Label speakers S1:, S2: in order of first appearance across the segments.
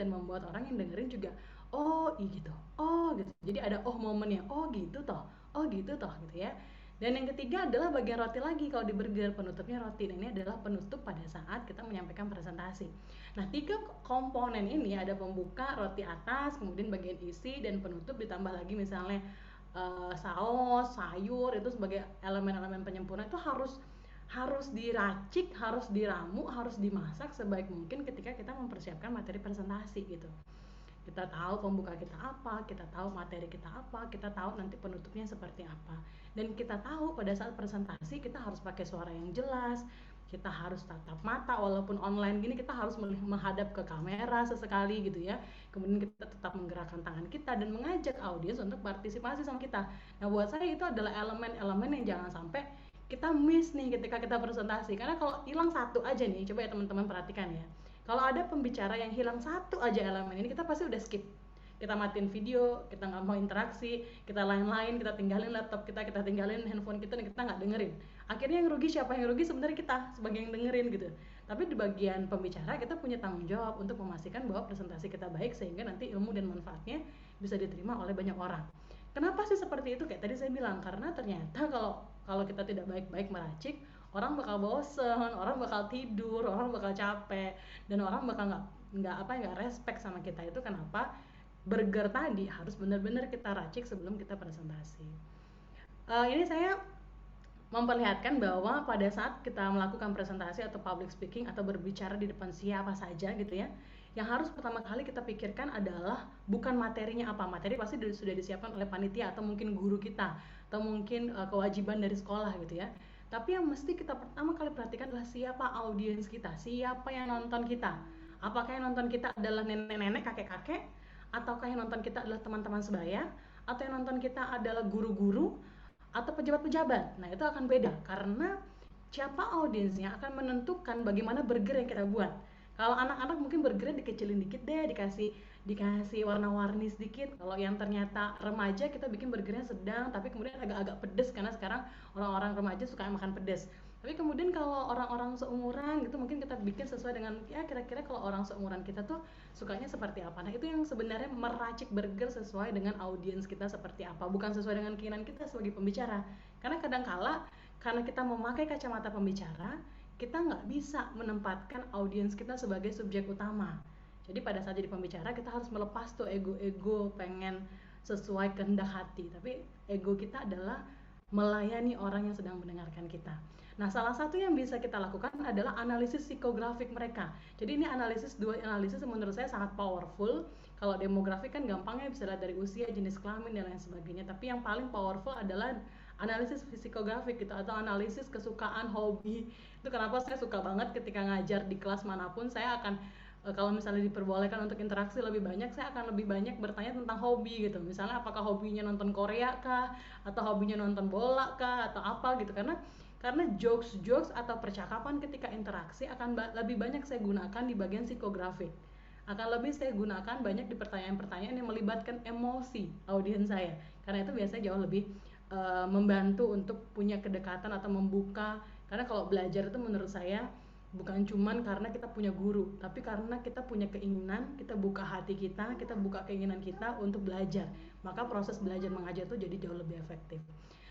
S1: dan membuat orang yang dengerin juga oh gitu, oh gitu. Jadi ada oh momennya, oh gitu toh gitu ya. Dan yang ketiga adalah bagian roti lagi. Kalau di burger penutupnya roti. Dan ini adalah penutup pada saat kita menyampaikan presentasi. Nah, 3 komponen ini ada pembuka, roti atas, kemudian bagian isi dan penutup ditambah lagi misalnya saus, sayur itu sebagai elemen-elemen penyempurna itu harus diracik, harus diramu, harus dimasak sebaik mungkin ketika kita mempersiapkan materi presentasi gitu. Kita tahu pembuka kita apa, kita tahu materi kita apa, kita tahu nanti penutupnya seperti apa. Dan kita tahu pada saat presentasi kita harus pakai suara yang jelas, kita harus tatap mata walaupun online gini kita harus menghadap ke kamera sesekali gitu ya. Kemudian kita tetap menggerakkan tangan kita dan mengajak audiens untuk partisipasi sama kita. Nah, buat saya itu adalah elemen-elemen yang jangan sampai kita miss nih ketika kita presentasi. Karena kalau hilang satu aja nih, coba ya teman-teman perhatikan ya. Kalau ada pembicara yang hilang satu aja elemen ini, kita pasti udah skip. Kita matiin video, kita nggak mau interaksi, kita lain-lain, kita tinggalin laptop kita tinggalin handphone kita, dan kita nggak dengerin. Akhirnya yang rugi siapa? Yang rugi sebenarnya kita sebagai yang dengerin gitu. Tapi di bagian pembicara kita punya tanggung jawab untuk memastikan bahwa presentasi kita baik sehingga nanti ilmu dan manfaatnya bisa diterima oleh banyak orang. Kenapa sih seperti itu? Kayak tadi saya bilang, karena ternyata kalau kita tidak baik-baik meracik, orang bakal bosen, orang bakal tidur, orang bakal capek, dan orang bakal nggak respect sama kita. Itu kenapa burger tadi harus benar-benar kita racik sebelum kita presentasi. Ini saya memperlihatkan bahwa pada saat kita melakukan presentasi atau public speaking atau berbicara di depan siapa saja gitu ya, yang harus pertama kali kita pikirkan adalah bukan materinya apa. Materi pasti sudah disiapkan oleh panitia atau mungkin guru kita atau mungkin kewajiban dari sekolah gitu ya. Tapi yang mesti kita pertama kali perhatikan adalah siapa audiens kita, siapa yang nonton kita. Apakah yang nonton kita adalah nenek-nenek, kakek-kakek, ataukah yang nonton kita adalah teman-teman sebaya, atau yang nonton kita adalah guru-guru atau pejabat-pejabat. Nah, itu akan beda karena siapa audiensnya akan menentukan bagaimana burger yang kita buat. Kalau anak-anak mungkin burgernya dikecilin dikit deh, dikasih warna-warni sedikit. Kalau yang ternyata remaja, kita bikin burgernya sedang tapi kemudian agak-agak pedes karena sekarang orang-orang remaja suka makan pedes. Tapi kemudian kalau orang-orang seumuran gitu mungkin kita bikin sesuai dengan ya kira-kira kalau orang seumuran kita tuh sukanya seperti apa. Nah, itu yang sebenarnya meracik burger sesuai dengan audiens kita seperti apa, bukan sesuai dengan keinginan kita sebagai pembicara. Karena kadang-kala karena kita memakai kacamata pembicara, kita nggak bisa menempatkan audiens kita sebagai subjek utama. Jadi pada saat jadi pembicara kita harus melepas tuh ego-ego pengen sesuai kehendak hati. Tapi ego kita adalah melayani orang yang sedang mendengarkan kita. Nah, salah satu yang bisa kita lakukan adalah analisis psikografik mereka. Jadi ini dua analisis yang menurut saya sangat powerful. Kalau demografik kan gampangnya bisa lihat dari usia, jenis kelamin dan lain sebagainya. Tapi yang paling powerful adalah analisis psikografik gitu atau analisis kesukaan, hobi. Itu kenapa saya suka banget ketika ngajar di kelas manapun, saya akan kalau misalnya diperbolehkan untuk interaksi lebih banyak, saya akan lebih banyak bertanya tentang hobi gitu. Misalnya apakah hobinya nonton Korea kah, atau hobinya nonton bola kah, atau apa gitu. Karena jokes atau percakapan ketika interaksi akan lebih banyak saya gunakan di bagian psikografik. Akan lebih saya gunakan banyak di pertanyaan-pertanyaan yang melibatkan emosi audiens saya. Karena itu biasanya jauh lebih membantu untuk punya kedekatan atau membuka. Karena kalau belajar itu menurut saya bukan cuman karena kita punya guru, tapi karena kita punya keinginan, kita buka hati kita buka keinginan kita untuk belajar. Maka proses belajar mengajar itu jadi jauh lebih efektif.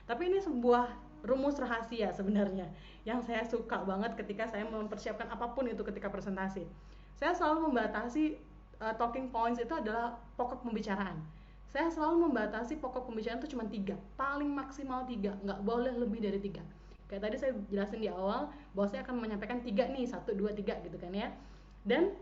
S1: Tapi ini sebuah rumus rahasia sebenarnya yang saya suka banget ketika saya mempersiapkan apapun itu ketika presentasi. Saya selalu membatasi talking points itu adalah pokok pembicaraan. Saya selalu membatasi pokok pembicaraan itu cuma 3, paling maksimal 3, nggak boleh lebih dari 3. Kayak tadi saya jelasin di awal bahwa saya akan menyampaikan 3 nih, 1, 2, 3 gitu kan ya. Dan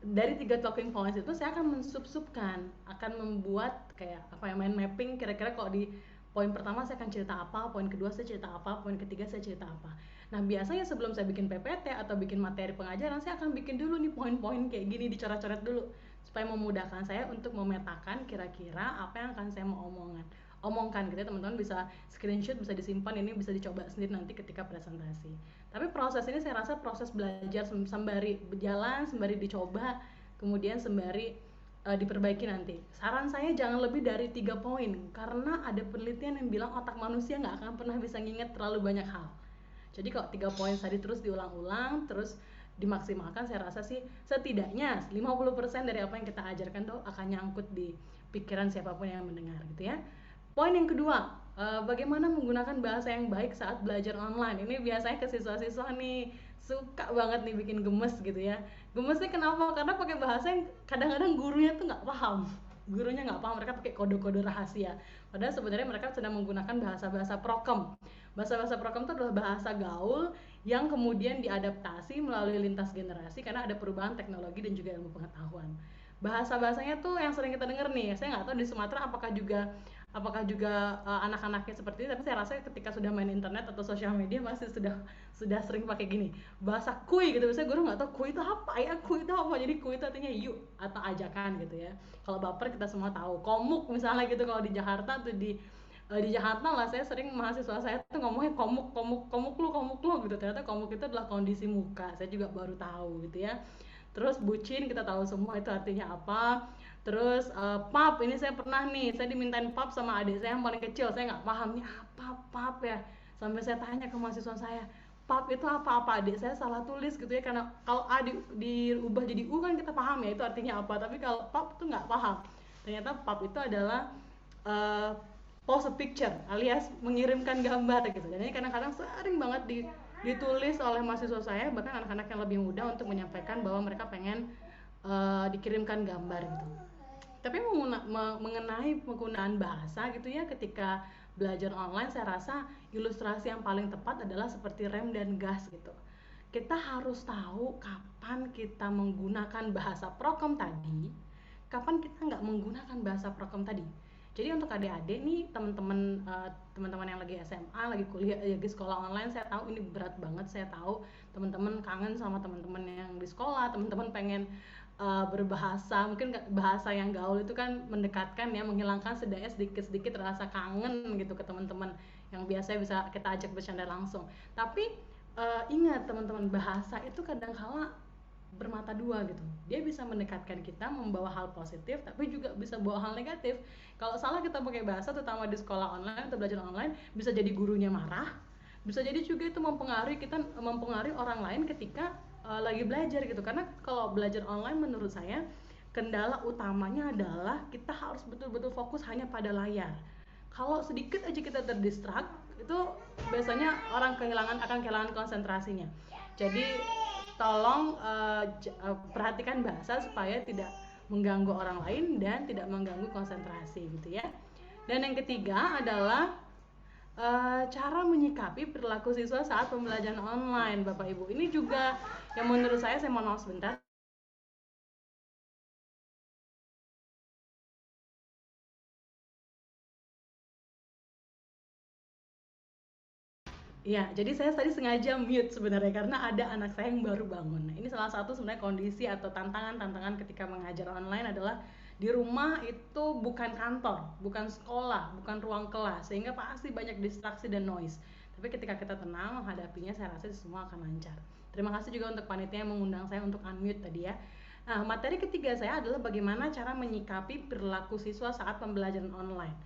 S1: dari 3 talking points itu saya akan mensub-subkan, akan membuat kayak apa ya, mind mapping kira-kira kalau di poin pertama saya akan cerita apa, poin kedua saya cerita apa, poin ketiga saya cerita apa. Nah, biasanya sebelum saya bikin PPT atau bikin materi pengajaran, saya akan bikin dulu nih poin-poin kayak gini, dicoret-coret dulu supaya memudahkan saya untuk memetakan kira-kira apa yang akan saya mau omongkan gitu ya. Teman-teman bisa screenshot, bisa disimpan, ini bisa dicoba sendiri nanti ketika presentasi. Tapi proses ini saya rasa proses belajar sembari berjalan, sembari dicoba, kemudian sembari diperbaiki nanti. Saran saya jangan lebih dari 3 poin, karena ada penelitian yang bilang otak manusia nggak akan pernah bisa nginget terlalu banyak hal. Jadi kalau 3 poin tadi terus diulang-ulang, terus dimaksimalkan, saya rasa sih setidaknya 50% dari apa yang kita ajarkan tuh akan nyangkut di pikiran siapapun yang mendengar gitu ya. Poin yang kedua, bagaimana menggunakan bahasa yang baik saat belajar online. Ini biasanya ke siswa-siswa nih suka banget nih bikin gemes gitu ya. Gemesnya kenapa? Karena pakai bahasa yang kadang-kadang gurunya tuh nggak paham. Gurunya nggak paham, mereka pakai kode-kode rahasia. Padahal sebenarnya mereka sedang menggunakan bahasa-bahasa prokem. Bahasa-bahasa prokem itu adalah bahasa gaul yang kemudian diadaptasi melalui lintas generasi karena ada perubahan teknologi dan juga ilmu pengetahuan. Bahasa-bahasanya tuh yang sering kita dengar nih, saya nggak tahu di Sumatera apakah juga anak-anaknya seperti ini, tapi saya rasa ketika sudah main internet atau sosial media pasti sudah sering pakai gini, bahasa kuy gitu. Biasanya guru nggak tahu kuy itu apa ya, kuy itu apa, jadi kuy itu artinya yuk atau ajakan gitu ya. Kalau baper kita semua tahu, komuk misalnya gitu kalau di Jakarta tuh di Jakarta lah, saya sering mahasiswa saya tuh ngomongnya komuk komuk komuk lu gitu. Ternyata komuk itu adalah kondisi muka, saya juga baru tahu gitu ya. Terus bucin kita tahu semua itu artinya apa. Terus pap, ini saya pernah nih, saya dimintain pap sama adik saya yang paling kecil, saya nggak paham nih apa pap ya, sampai saya tanya ke mahasiswa saya, pap itu apa adik saya salah tulis gitu ya, karena kalau a diubah jadi u kan kita paham ya itu artinya apa, tapi kalau pap tuh nggak paham. Ternyata pap itu adalah uh, post a picture alias mengirimkan gambar gitu. Dan ini kadang-kadang sering banget ditulis oleh mahasiswa saya, bahkan anak-anak yang lebih muda, untuk menyampaikan bahwa mereka pengen dikirimkan gambar gitu. Tapi mengenai penggunaan bahasa gitu ya ketika belajar online, saya rasa ilustrasi yang paling tepat adalah seperti rem dan gas gitu. Kita harus tahu kapan kita menggunakan bahasa prokem tadi, kapan kita nggak menggunakan bahasa prokem tadi. Jadi untuk adik-adik nih, teman-teman yang lagi SMA, lagi kuliah, lagi sekolah online, saya tahu ini berat banget. Saya tahu teman-teman kangen sama teman-teman yang di sekolah, teman-teman pengen berbahasa, mungkin bahasa yang gaul itu kan mendekatkan ya, menghilangkan sedikit-sedikit rasa kangen gitu ke teman-teman yang biasanya bisa kita ajak bercanda langsung. Tapi ingat teman-teman, bahasa itu kadang-kala bermata dua gitu. Dia bisa mendekatkan kita, membawa hal positif, tapi juga bisa bawa hal negatif. Kalau salah kita pakai bahasa, terutama di sekolah online atau belajar online, bisa jadi gurunya marah, bisa jadi juga itu mempengaruhi orang lain ketika lagi belajar gitu. Karena kalau belajar online menurut saya kendala utamanya adalah kita harus betul-betul fokus hanya pada layar. Kalau sedikit aja kita terdistract, itu biasanya orang akan kehilangan konsentrasinya. Jadi tolong perhatikan bahasa supaya tidak mengganggu orang lain dan tidak mengganggu konsentrasi gitu ya. Dan yang ketiga adalah cara menyikapi perilaku siswa saat pembelajaran online, Bapak Ibu. Ini juga yang menurut saya mohon maaf sebentar. Ya, jadi saya tadi sengaja mute sebenarnya karena ada anak saya yang baru bangun. Nah, ini salah satu sebenarnya kondisi atau tantangan ketika mengajar online adalah di rumah itu bukan kantor, bukan sekolah, bukan ruang kelas, sehingga pasti banyak distraksi dan noise. Tapi ketika kita tenang menghadapinya, saya rasa semua akan lancar. Terima kasih juga untuk panitia yang mengundang saya untuk unmute tadi ya. Nah, materi ketiga saya adalah bagaimana cara menyikapi perilaku siswa saat pembelajaran online.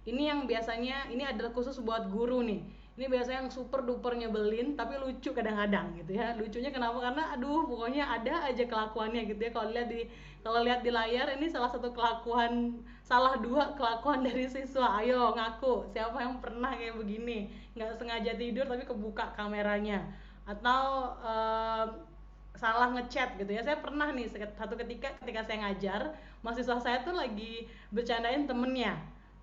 S1: Ini yang biasanya, ini adalah khusus buat guru nih. Ini biasanya yang super duper nyebelin tapi lucu kadang-kadang gitu ya. Lucunya kenapa? Karena aduh pokoknya ada aja kelakuannya gitu ya. Kalau lihat di layar, ini salah satu salah dua kelakuan dari siswa. Ayo ngaku, siapa yang pernah kayak begini, nggak sengaja tidur tapi kebuka kameranya, atau salah ngechat gitu ya. Saya pernah nih satu ketika saya ngajar, mahasiswa saya tuh lagi bercandain temennya,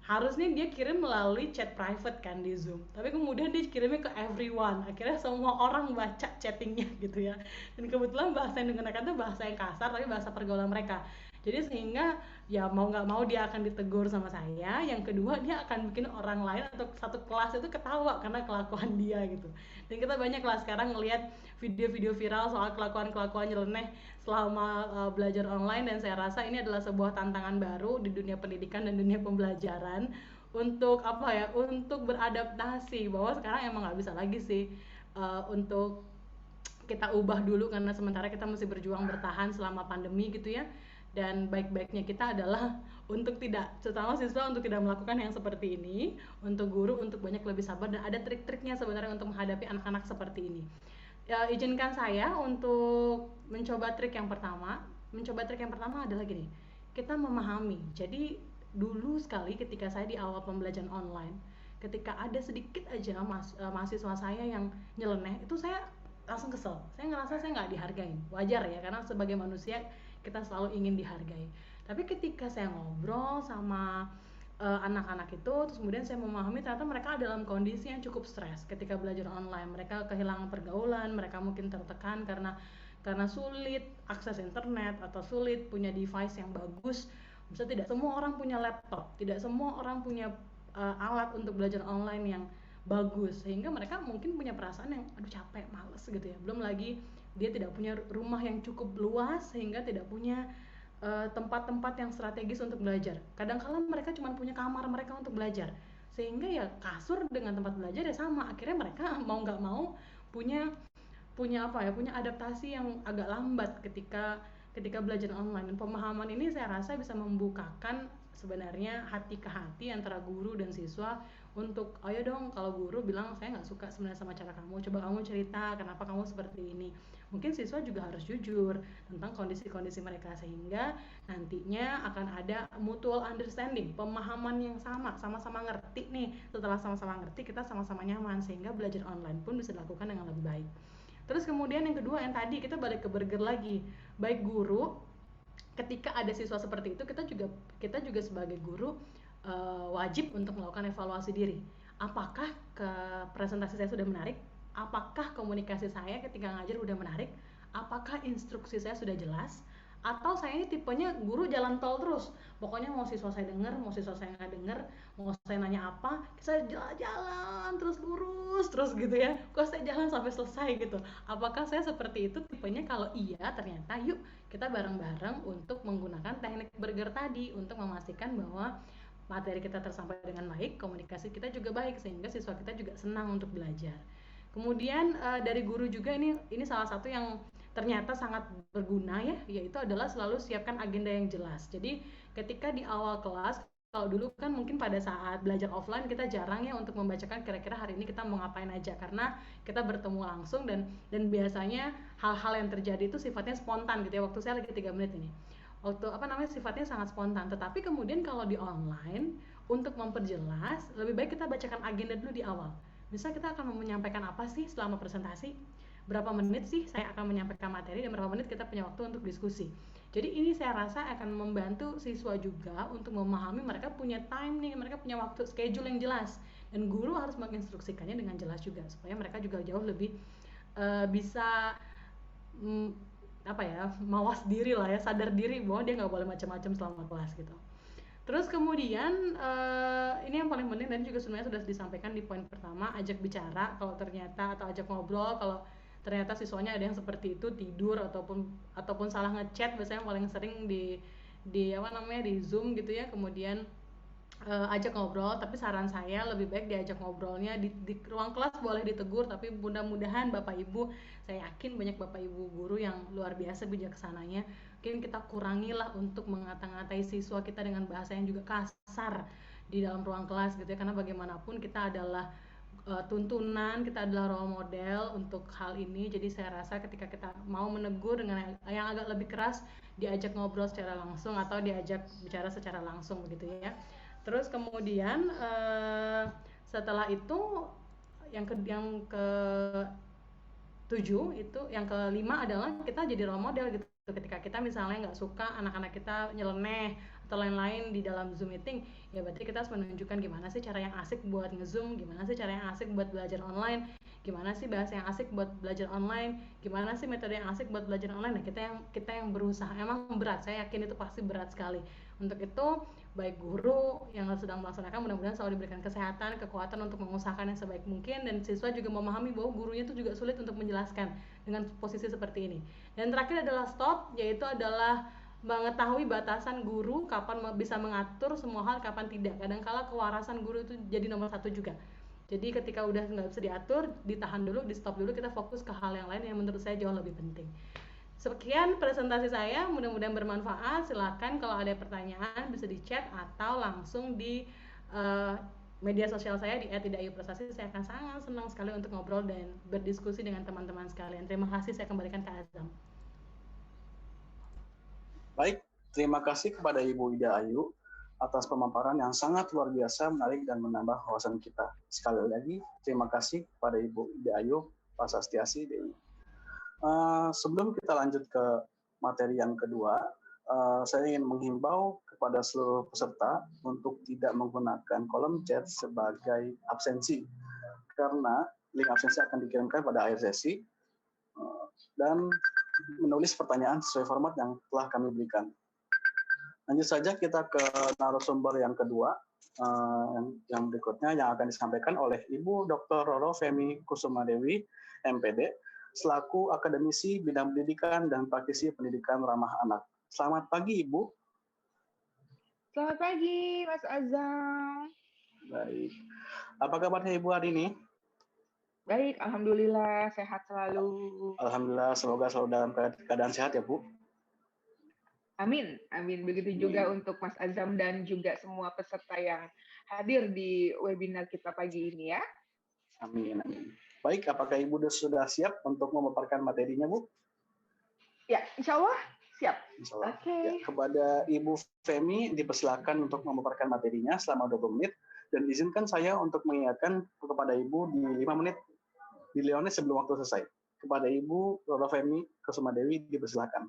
S1: harusnya dia kirim melalui chat private kan di Zoom, tapi kemudian dia kirimnya ke everyone, akhirnya semua orang baca chattingnya gitu ya. Dan kebetulan bahasa yang digunakan tuh bahasa yang kasar tapi bahasa pergaulan mereka, jadi sehingga ya mau nggak mau dia akan ditegur sama saya. Yang kedua, dia akan bikin orang lain atau satu kelas itu ketawa karena kelakuan dia gitu. Dan kita banyak lah sekarang ngelihat video-video viral soal kelakuan nyeleneh selama belajar online, dan saya rasa ini adalah sebuah tantangan baru di dunia pendidikan dan dunia pembelajaran untuk untuk beradaptasi, bahwa sekarang emang nggak bisa lagi sih untuk kita ubah dulu, karena sementara kita mesti berjuang bertahan selama pandemi gitu ya. Dan baik-baiknya kita adalah untuk terutama siswa, untuk tidak melakukan yang seperti ini. Untuk guru untuk banyak lebih sabar, dan ada trik-triknya sebenarnya untuk menghadapi anak-anak seperti ini. Ya, izinkan saya untuk mencoba trik yang pertama. Mencoba trik yang pertama adalah gini, kita memahami. Jadi dulu sekali ketika saya di awal pembelajaran online, ketika ada sedikit aja mahasiswa saya yang nyeleneh, itu saya langsung kesel. Saya ngerasa saya nggak dihargain. Wajar ya, karena sebagai manusia kita selalu ingin dihargai. Tapi ketika saya ngobrol sama anak-anak itu, terus kemudian saya memahami ternyata mereka dalam kondisi yang cukup stres ketika belajar online. Mereka kehilangan pergaulan, mereka mungkin tertekan karena sulit akses internet atau sulit punya device yang bagus. Misalnya tidak semua orang punya laptop, tidak semua orang punya alat untuk belajar online yang bagus, sehingga mereka mungkin punya perasaan yang aduh capek, males gitu ya. Belum lagi dia tidak punya rumah yang cukup luas sehingga tidak punya tempat-tempat yang strategis untuk belajar. Kadang-kala mereka cuma punya kamar mereka untuk belajar, sehingga ya kasur dengan tempat belajar ya sama. Akhirnya mereka mau nggak mau punya punya apa ya, punya adaptasi yang agak lambat ketika ketika belajar online. Dan pemahaman ini saya rasa bisa membukakan sebenarnya hati ke hati antara guru dan siswa untuk ayo dong, kalau guru bilang saya nggak suka sebenarnya sama cara kamu, coba kamu cerita kenapa kamu seperti ini. Mungkin siswa juga harus jujur tentang kondisi-kondisi mereka, sehingga nantinya akan ada mutual understanding, pemahaman yang sama, sama-sama ngerti nih. Setelah sama-sama ngerti, kita sama-sama nyaman, sehingga belajar online pun bisa dilakukan dengan lebih baik. Terus kemudian yang kedua, yang tadi kita balik ke burger lagi, baik guru ketika ada siswa seperti itu, kita juga sebagai guru wajib untuk melakukan evaluasi diri. Apakah ke presentasi saya sudah menarik? Apakah komunikasi saya ketika ngajar udah menarik? Apakah instruksi saya sudah jelas? Atau saya ini tipenya guru jalan tol terus, pokoknya mau siswa saya denger, mau siswa saya nggak denger, mau saya nanya apa, saya jalan terus lurus terus gitu ya, kok saya jalan sampai selesai gitu. Apakah saya seperti itu tipenya? Kalau iya, ternyata yuk kita bareng-bareng untuk menggunakan teknik burger tadi untuk memastikan bahwa materi kita tersampaikan dengan baik, komunikasi kita juga baik, sehingga siswa kita juga senang untuk belajar. Kemudian dari guru juga, ini salah satu yang ternyata sangat berguna ya, yaitu adalah selalu siapkan agenda yang jelas. Jadi ketika di awal kelas, kalau dulu kan mungkin pada saat belajar offline kita jarang ya untuk membacakan kira-kira hari ini kita mau ngapain aja, karena kita bertemu langsung dan biasanya hal-hal yang terjadi itu sifatnya spontan gitu ya. Waktu saya lagi 3 menit ini, waktu apa namanya, sifatnya sangat spontan. Tetapi kemudian kalau di online, untuk memperjelas lebih baik kita bacakan agenda dulu di awal. Misal kita akan menyampaikan apa sih selama presentasi, berapa menit sih saya akan menyampaikan materi, dan berapa menit kita punya waktu untuk diskusi. Jadi ini saya rasa akan membantu siswa juga untuk memahami mereka punya time nih, mereka punya waktu, schedule yang jelas, dan guru harus menginstruksikannya dengan jelas juga supaya mereka juga jauh lebih bisa mm, apa ya, mawas diri lah ya, sadar diri bahwa dia nggak boleh macam-macam selama kelas gitu. Terus kemudian ini yang paling penting dan juga sebenarnya sudah disampaikan di poin pertama, ajak bicara kalau ternyata, atau ajak ngobrol kalau ternyata siswanya ada yang seperti itu, tidur ataupun salah ngechat. Biasanya paling sering di apa namanya, di Zoom gitu ya. Kemudian ajak ngobrol, tapi saran saya lebih baik diajak ngobrolnya di ruang kelas, boleh ditegur, tapi mudah-mudahan Bapak Ibu, saya yakin banyak Bapak Ibu guru yang luar biasa bijaksananya, mungkin kita kurangilah untuk mengata-ngatai siswa kita dengan bahasa yang juga kasar di dalam ruang kelas gitu ya, karena bagaimanapun kita adalah tuntunan, kita adalah role model untuk hal ini. Jadi saya rasa ketika kita mau menegur dengan yang agak lebih keras, diajak ngobrol secara langsung atau diajak bicara secara langsung begitu ya. Terus kemudian setelah itu yang ke 7 itu, yang kelima adalah kita jadi role model gitu. Ketika kita misalnya nggak suka anak-anak kita nyeleneh atau lain-lain di dalam Zoom meeting, ya berarti kita harus menunjukkan gimana sih cara yang asik buat nge-zoom, gimana sih cara yang asik buat belajar online, gimana sih bahasa yang asik buat belajar online, gimana sih metode yang asik buat belajar online. Nah, kita yang berusaha. Emang berat, saya yakin itu pasti berat sekali. Untuk itu, baik guru yang sedang melaksanakan mudah-mudahan selalu diberikan kesehatan, kekuatan untuk mengusahakan yang sebaik mungkin, dan siswa juga memahami bahwa gurunya itu juga sulit untuk menjelaskan dengan posisi seperti ini. Dan terakhir adalah stop, yaitu adalah mengetahui batasan guru, kapan bisa mengatur semua hal, kapan tidak. Kadangkala kewarasan guru itu jadi nomor satu juga. Jadi ketika udah nggak bisa diatur, ditahan dulu, di stop dulu, kita fokus ke hal yang lain yang menurut saya jauh lebih penting. Sekian presentasi saya, mudah-mudahan bermanfaat. Silakan kalau ada pertanyaan bisa di chat atau langsung di uh, media sosial saya di @idayu_prestasi. Saya akan sangat senang sekali untuk ngobrol dan berdiskusi dengan teman-teman sekalian. Terima kasih, saya kembalikan ke Azam.
S2: Baik, terima kasih kepada Ibu Ida Ayu atas pemaparan yang sangat luar biasa, menarik, dan menambah wawasan kita. Sekali lagi, terima kasih kepada Ibu Ida Ayu, Pak Sastiasi, Dewi. Sebelum kita lanjut ke materi yang kedua, saya ingin menghimbau kepada seluruh peserta untuk tidak menggunakan kolom chat sebagai absensi, karena link absensi akan dikirimkan pada akhir sesi, dan menulis pertanyaan sesuai format yang telah kami berikan. Lanjut saja kita ke narasumber yang kedua, yang berikutnya yang akan disampaikan oleh Ibu Dr. Roro Femi Kusumadewi, MPD, selaku akademisi bidang pendidikan dan praktisi pendidikan ramah anak. Selamat pagi, Ibu.
S3: Selamat pagi, Mas Azam.
S2: Baik. Apa kabarnya Ibu hari ini?
S3: Baik, alhamdulillah sehat selalu.
S2: Alhamdulillah, semoga selalu dalam keadaan sehat ya, Bu.
S3: Amin, amin. Begitu juga untuk Mas Azam dan juga semua peserta yang hadir di webinar kita pagi ini ya.
S2: Amin, amin. Baik, apakah Ibu sudah siap untuk memaparkan materinya, Bu?
S3: Ya, insya Allah siap.
S2: Insya Allah.
S3: Oke.
S2: Ya, kepada Ibu Femi dipersilakan untuk memaparkan materinya selama 20 menit, dan izinkan saya untuk mengingatkan kepada Ibu di 5 menit di Leones sebelum waktu selesai. Kepada Ibu Roro Femi Kusumadewi dipersilakan.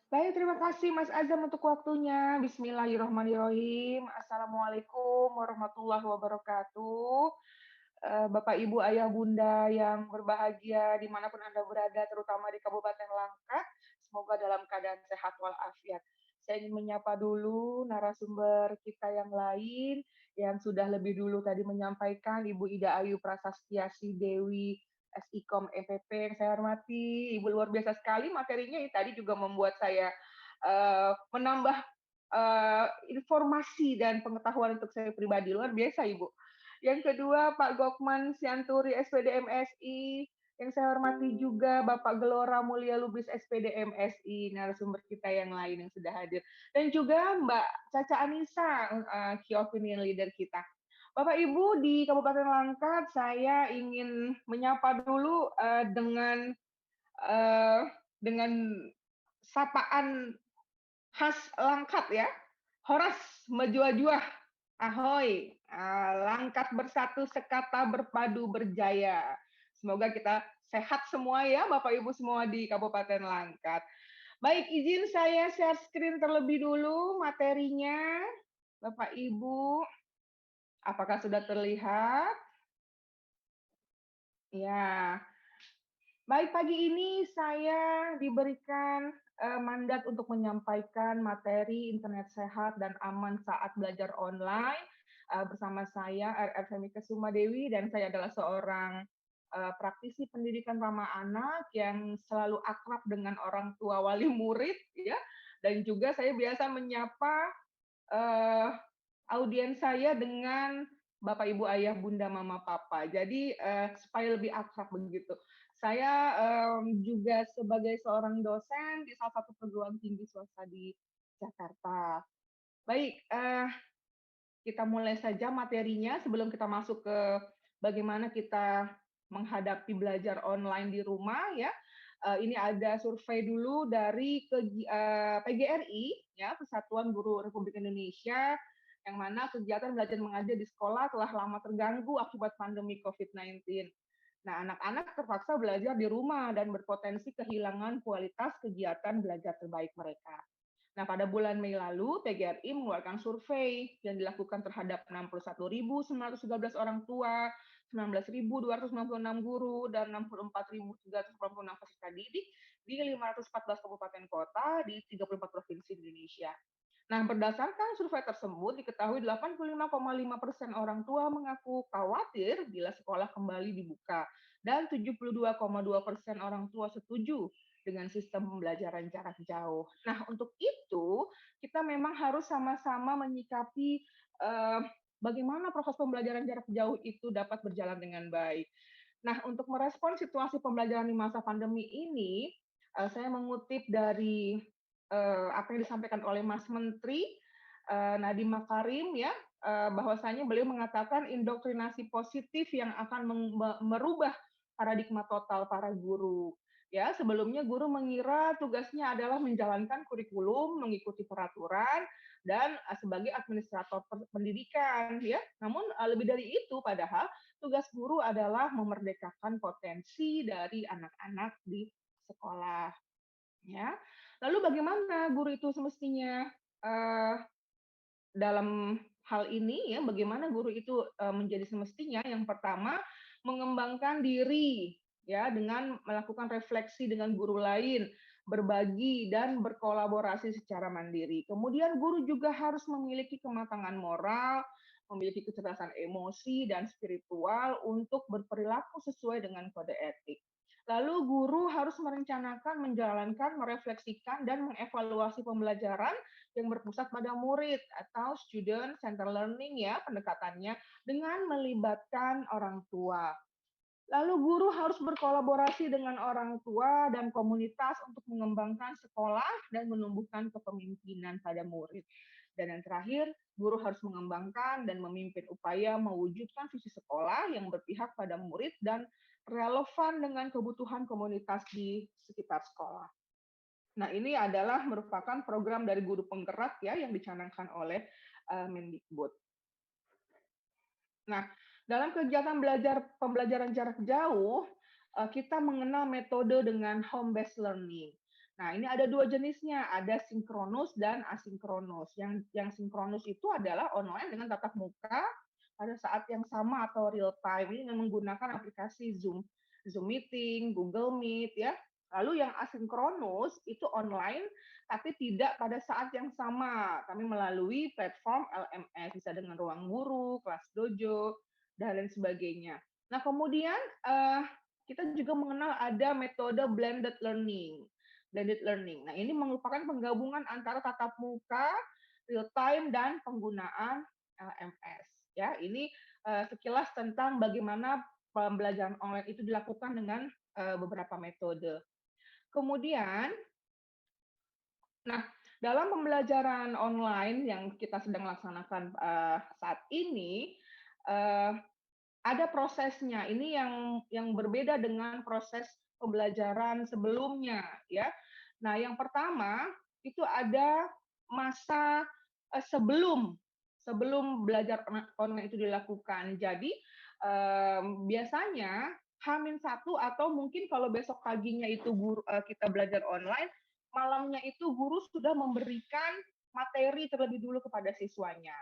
S3: Baik, terima kasih Mas Azam untuk waktunya. Bismillahirrahmanirrahim. Assalamualaikum warahmatullahi wabarakatuh. Bapak, Ibu, Ayah, Bunda yang berbahagia dimanapun Anda berada, terutama di Kabupaten Langkat, semoga dalam keadaan sehat walafiat. Saya ingin menyapa dulu narasumber kita yang lain yang sudah lebih dulu tadi menyampaikan, Ibu Ida Ayu Prasastiasi Dewi, SIKOM EPP yang saya hormati. Ibu luar biasa sekali materinya, ini tadi juga membuat saya menambah informasi dan pengetahuan untuk saya pribadi. Luar biasa, Ibu. Yang kedua, Pak Gokman Sianturi, SPD MSI. Yang saya hormati juga Bapak Gelora Mulia Lubis, SPD MSI, narasumber kita yang lain yang sudah hadir. Dan juga Mbak Caca Anissa, Key Opinion Leader kita. Bapak Ibu di Kabupaten Langkat, saya ingin menyapa dulu dengan sapaan khas Langkat ya. Horas Mejuah-juah. Ahoy, Langkat bersatu sekata berpadu berjaya. Semoga kita sehat semua ya Bapak Ibu semua di Kabupaten Langkat. Baik, izin saya share screen terlebih dulu materinya. Bapak Ibu, apakah sudah terlihat? Ya. Baik, pagi ini saya diberikan mandat untuk menyampaikan materi internet sehat dan aman saat belajar online bersama saya RR Femi Kusumadewi, dan saya adalah seorang praktisi pendidikan ramah anak yang selalu akrab dengan orang tua wali murid ya, dan juga saya biasa menyapa audiens saya dengan Bapak Ibu Ayah Bunda Mama Papa. Jadi supaya lebih akrab begitu. Saya juga sebagai seorang dosen di salah satu perguruan tinggi swasta di Jakarta. Baik, kita mulai saja materinya sebelum kita masuk ke bagaimana kita menghadapi belajar online di rumah ya. Ini ada survei dulu dari PGRI ya, Persatuan Guru Republik Indonesia, yang mana kegiatan belajar mengajar di sekolah telah lama terganggu akibat pandemi COVID-19. Nah, anak-anak terpaksa belajar di rumah dan berpotensi kehilangan kualitas kegiatan belajar terbaik mereka. Nah, pada bulan Mei lalu, PGRI mengeluarkan survei yang dilakukan terhadap 61.913 orang tua, 19.296 guru, dan 64.386 peserta didik di 514 kabupaten kota di 34 provinsi di Indonesia. Nah, berdasarkan survei tersebut, diketahui 85,5% orang tua mengaku khawatir bila sekolah kembali dibuka, dan 72,2% orang tua setuju dengan sistem pembelajaran jarak jauh. Nah, untuk itu, kita memang harus sama-sama menyikapi bagaimana proses pembelajaran jarak jauh itu dapat berjalan dengan baik. Nah, untuk merespon situasi pembelajaran di masa pandemi ini, saya mengutip dari apa yang disampaikan oleh Mas Menteri Nadiem Makarim ya, bahwasanya beliau mengatakan indoktrinasi positif yang akan merubah paradigma total para guru. Ya, sebelumnya guru mengira tugasnya adalah menjalankan kurikulum, mengikuti peraturan, dan sebagai administrator pendidikan. Ya, namun lebih dari itu, padahal tugas guru adalah memerdekakan potensi dari anak-anak di sekolah. Ya, lalu bagaimana guru itu semestinya dalam hal ini ya, bagaimana guru itu menjadi semestinya yang pertama mengembangkan diri ya dengan melakukan refleksi dengan guru lain, berbagi dan berkolaborasi secara mandiri. Kemudian guru juga harus memiliki kematangan moral, memiliki kecerdasan emosi dan spiritual untuk berperilaku sesuai dengan kode etik. Lalu guru harus merencanakan, menjalankan, merefleksikan dan mengevaluasi pembelajaran yang berpusat pada murid atau student center learning ya pendekatannya dengan melibatkan orang tua. Lalu guru harus berkolaborasi dengan orang tua dan komunitas untuk mengembangkan sekolah dan menumbuhkan kepemimpinan pada murid. Dan yang terakhir, guru harus mengembangkan dan memimpin upaya mewujudkan visi sekolah yang berpihak pada murid dan relevan dengan kebutuhan komunitas di sekitar sekolah. Nah, ini adalah merupakan program dari guru penggerak ya yang dicanangkan oleh Mendikbud. Nah, dalam kegiatan pembelajaran jarak jauh, kita mengenal metode dengan home based learning. Nah, ini ada dua jenisnya, ada sinkronus dan asinkronus. Yang sinkronus itu adalah online dengan tatap muka pada saat yang sama atau real time. Ini dengan menggunakan aplikasi Zoom Meeting, Google Meet ya. Lalu yang asinkronus itu online tapi tidak pada saat yang sama. Kami melalui platform LMS, bisa dengan ruang guru, kelas dojo, dan lain sebagainya. Nah, kemudian kita juga mengenal ada metode blended learning. Nah, ini merupakan penggabungan antara tatap muka, real time, dan penggunaan LMS. Ya, ini sekilas tentang bagaimana pembelajaran online itu dilakukan dengan beberapa metode. Kemudian, nah, dalam pembelajaran online yang kita sedang laksanakan saat ini, ada prosesnya. Ini yang berbeda dengan proses pembelajaran sebelumnya, ya. Nah, yang pertama itu ada masa sebelum belajar online itu dilakukan. Jadi biasanya H-1 atau mungkin kalau besok paginya itu kita belajar online, malamnya itu guru sudah memberikan materi terlebih dulu kepada siswanya.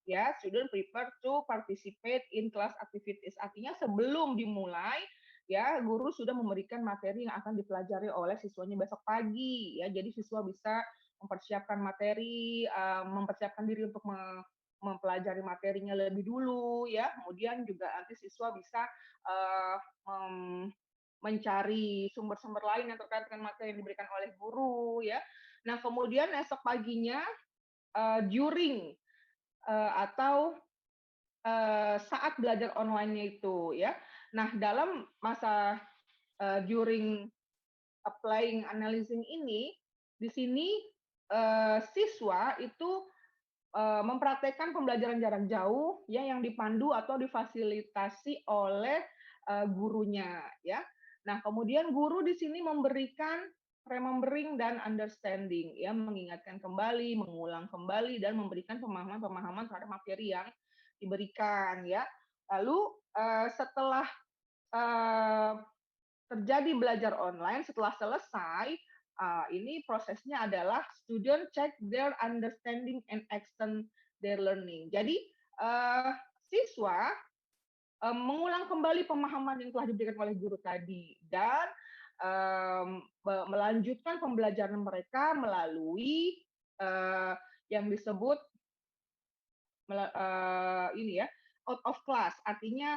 S3: Ya, student prepare to participate in class activities. Artinya sebelum dimulai, ya guru sudah memberikan materi yang akan dipelajari oleh siswanya besok pagi. Ya, jadi siswa bisa mempersiapkan materi, mempersiapkan diri untuk mempelajari materinya lebih dulu, ya. Kemudian juga nanti siswa bisa mencari sumber-sumber lain yang terkait dengan materi yang diberikan oleh guru, ya. Nah, kemudian esok paginya during atau saat belajar online-nya itu, ya. Nah, dalam masa during applying analyzing ini, di sini siswa itu mempraktekkan pembelajaran jarak jauh ya yang dipandu atau difasilitasi oleh gurunya, ya. Nah, kemudian guru di sini memberikan remembering dan understanding, ya, mengingatkan kembali, mengulang kembali, dan memberikan pemahaman-pemahaman terhadap materi yang diberikan, ya. Lalu setelah terjadi belajar online, setelah selesai, ini prosesnya adalah student check their understanding and extend their learning. Jadi siswa mengulang kembali pemahaman yang telah diberikan oleh guru tadi dan melanjutkan pembelajaran mereka melalui yang disebut ini ya out of class, artinya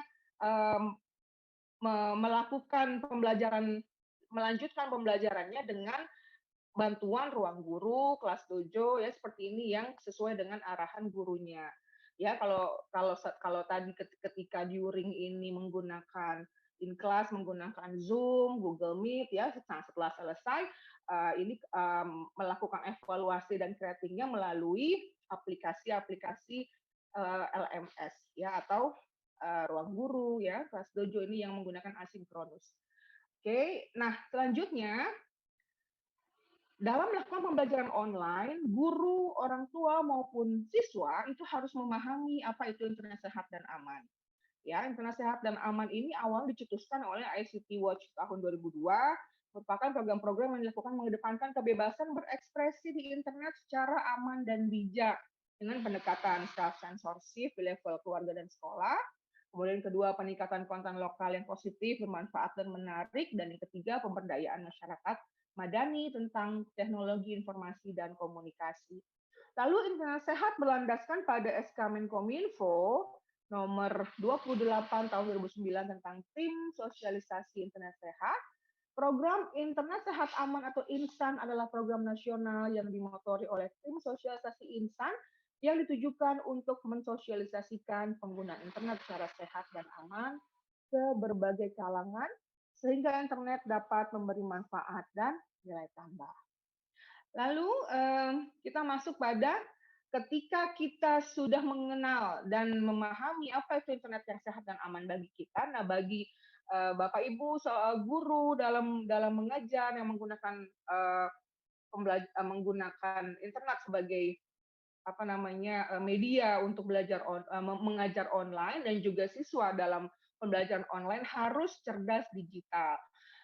S3: melakukan pembelajaran, melanjutkan pembelajarannya dengan bantuan ruang guru, kelas dojo ya seperti ini yang sesuai dengan arahan gurunya. Ya, kalau tadi ketika during ini menggunakan in class menggunakan Zoom, Google Meet ya, setelah selesai ini melakukan evaluasi dan creatingnya melalui aplikasi-aplikasi LMS ya, atau ruang guru ya, kelas dojo ini yang menggunakan asinkronus. Oke, nah selanjutnya dalam melakukan pembelajaran online, guru, orang tua maupun siswa itu harus memahami apa itu internet sehat dan aman. Ya, internet sehat dan aman ini awal dicetuskan oleh ICT Watch tahun 2002, merupakan program-program yang dilakukan mengedepankan kebebasan berekspresi di internet secara aman dan bijak dengan pendekatan self-censorship di level keluarga dan sekolah. Kemudian kedua, peningkatan konten lokal yang positif, bermanfaat dan menarik, dan yang ketiga, pemberdayaan masyarakat madani tentang teknologi informasi dan komunikasi. Lalu internet sehat berlandaskan pada SK Menkominfo nomor 28 tahun 2009 tentang tim sosialisasi internet sehat. Program Internet Sehat Aman atau INSAN adalah program nasional yang dimotori oleh tim sosialisasi INSAN yang ditujukan untuk mensosialisasikan penggunaan internet secara sehat dan aman ke berbagai kalangan sehingga internet dapat memberi manfaat dan nilai tambah. Lalu kita masuk pada ketika kita sudah mengenal dan memahami apa itu internet yang sehat dan aman bagi kita. Nah, bagi Bapak Ibu guru dalam mengajar yang menggunakan menggunakan internet sebagai media untuk belajar mengajar online, dan juga siswa dalam pembelajaran online harus cerdas digital.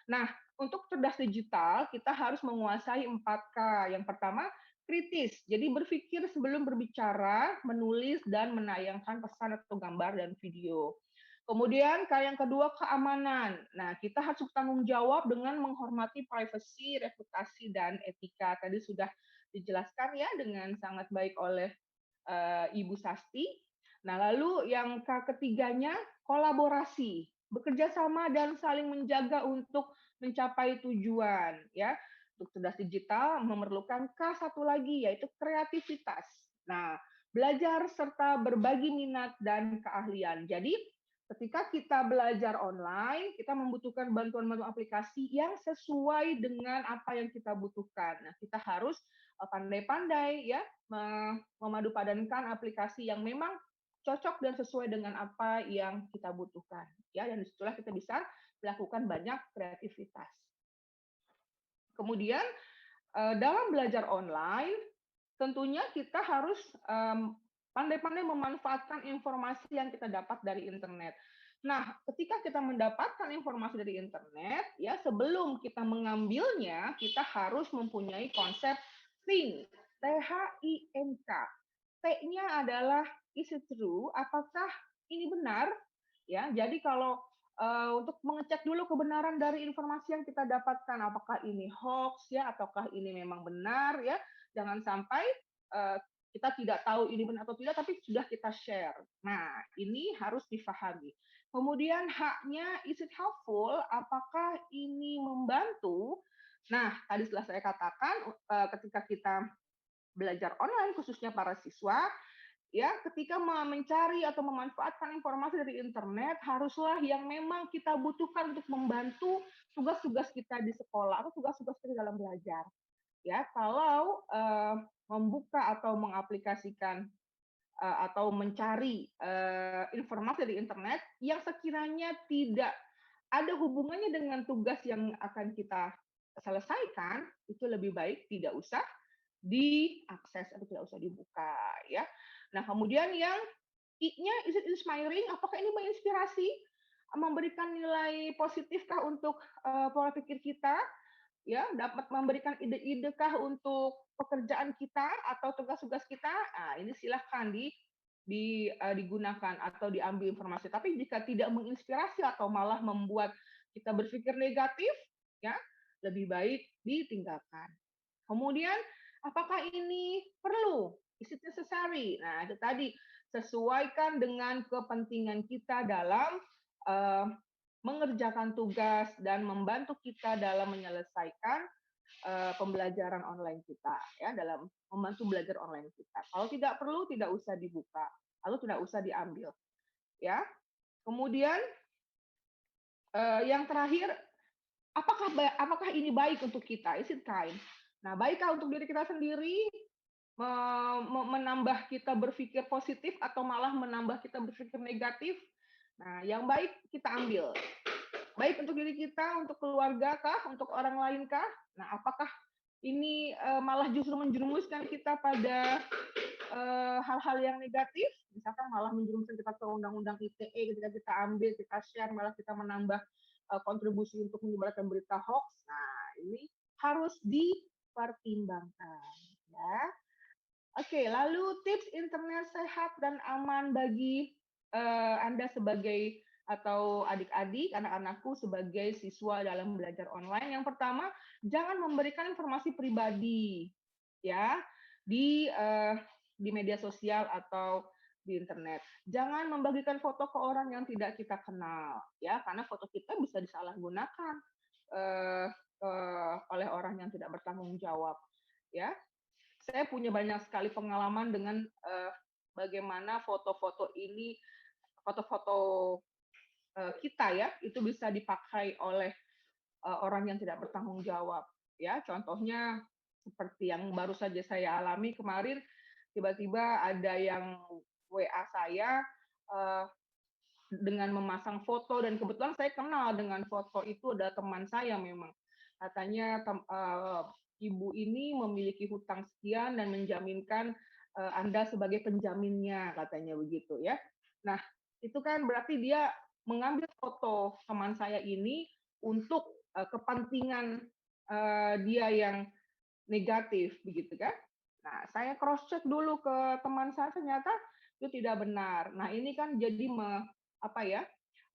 S3: Nah, untuk cerdas digital kita harus menguasai 4K. Yang pertama, kritis. Jadi berpikir sebelum berbicara, menulis dan menayangkan pesan atau gambar dan video. Kemudian yang kedua, keamanan. Nah, kita harus bertanggung jawab dengan menghormati privasi, reputasi, dan etika. Tadi sudah dijelaskan ya dengan sangat baik oleh Ibu Sasti. Nah, lalu yang ketiganya, kolaborasi, bekerja sama dan saling menjaga untuk mencapai tujuan ya. Untuk cerdas digital memerlukan K1 lagi, yaitu kreativitas. Nah, belajar serta berbagi minat dan keahlian. Jadi ketika kita belajar online, kita membutuhkan bantuan-bantuan aplikasi yang sesuai dengan apa yang kita butuhkan. Nah, kita harus pandai-pandai ya memadupadankan aplikasi yang memang cocok dan sesuai dengan apa yang kita butuhkan ya, dan disitulah kita bisa melakukan banyak kreativitas. Kemudian dalam belajar online tentunya kita harus pandai-pandai memanfaatkan informasi yang kita dapat dari internet. Nah, ketika kita mendapatkan informasi dari internet, ya sebelum kita mengambilnya, kita harus mempunyai konsep think, T-H-I-N-K. T-nya adalah is it true? Apakah ini benar? Ya, jadi kalau untuk mengecek dulu kebenaran dari informasi yang kita dapatkan, apakah ini hoax ya, ataukah ini memang benar ya? Jangan sampai kita tidak tahu ini benar atau tidak, tapi sudah kita share. Nah, ini harus difahami. Kemudian haknya, is it helpful? Apakah ini membantu? Nah, tadi setelah saya katakan, ketika kita belajar online, khususnya para siswa, ya ketika mencari atau memanfaatkan informasi dari internet, haruslah yang memang kita butuhkan untuk membantu tugas-tugas kita di sekolah atau tugas-tugas kita dalam belajar. Ya, kalau membuka atau mengaplikasikan atau mencari informasi dari internet yang sekiranya tidak ada hubungannya dengan tugas yang akan kita selesaikan, itu lebih baik tidak usah diakses atau tidak usah dibuka ya. Nah, kemudian yang I-nya, is it inspiring? Apakah ini menginspirasi? Memberikan nilai positifkah untuk pola pikir kita? Ya, dapat memberikan ide-ide kah untuk pekerjaan kita atau tugas-tugas kita? Nah, ini silahkan digunakan atau diambil informasi. Tapi jika tidak menginspirasi atau malah membuat kita berpikir negatif, ya lebih baik ditinggalkan. Kemudian, apakah ini perlu? Is it necessary? Nah, itu tadi, sesuaikan dengan kepentingan kita dalam mengerjakan tugas dan membantu kita dalam menyelesaikan pembelajaran online kita, ya, dalam membantu belajar online kita. Kalau tidak perlu, tidak usah dibuka, lalu tidak usah diambil, ya. Kemudian yang terakhir, apakah ini baik untuk kita? Is it kind? Nah, baikkah untuk diri kita sendiri? menambah kita berpikir positif atau malah menambah kita berpikir negatif. Nah, yang baik kita ambil. Baik untuk diri kita, untuk keluarga kah, untuk orang lain kah? Nah, apakah ini malah justru menjerumuskan kita pada hal-hal yang negatif? Misalkan malah menjerumuskan kita ke undang-undang ITE ketika kita ambil, kita share, malah kita menambah kontribusi untuk menyebarkan berita hoax. Nah, ini harus dipertimbangkan. Ya. Oke, lalu tips internet sehat dan aman bagi Anda sebagai atau adik-adik, anak-anakku sebagai siswa dalam belajar online. Yang pertama, jangan memberikan informasi pribadi ya di media sosial atau di internet. Jangan membagikan foto ke orang yang tidak kita kenal ya, karena foto kita bisa disalahgunakan oleh orang yang tidak bertanggung jawab ya. Saya punya banyak sekali pengalaman dengan bagaimana foto-foto ini, foto-foto kita ya, itu bisa dipakai oleh orang yang tidak bertanggung jawab. Ya, contohnya seperti yang baru saja saya alami kemarin, tiba-tiba ada yang WA saya dengan memasang foto, dan kebetulan saya kenal dengan foto itu, ada teman saya memang. Katanya ibu ini memiliki hutang sekian dan menjaminkan Anda sebagai penjaminnya, katanya begitu ya. Nah, itu kan berarti dia mengambil foto teman saya ini untuk kepentingan dia yang negatif, begitu kan. Nah, saya cross check dulu ke teman saya, ternyata itu tidak benar. Nah, ini kan jadi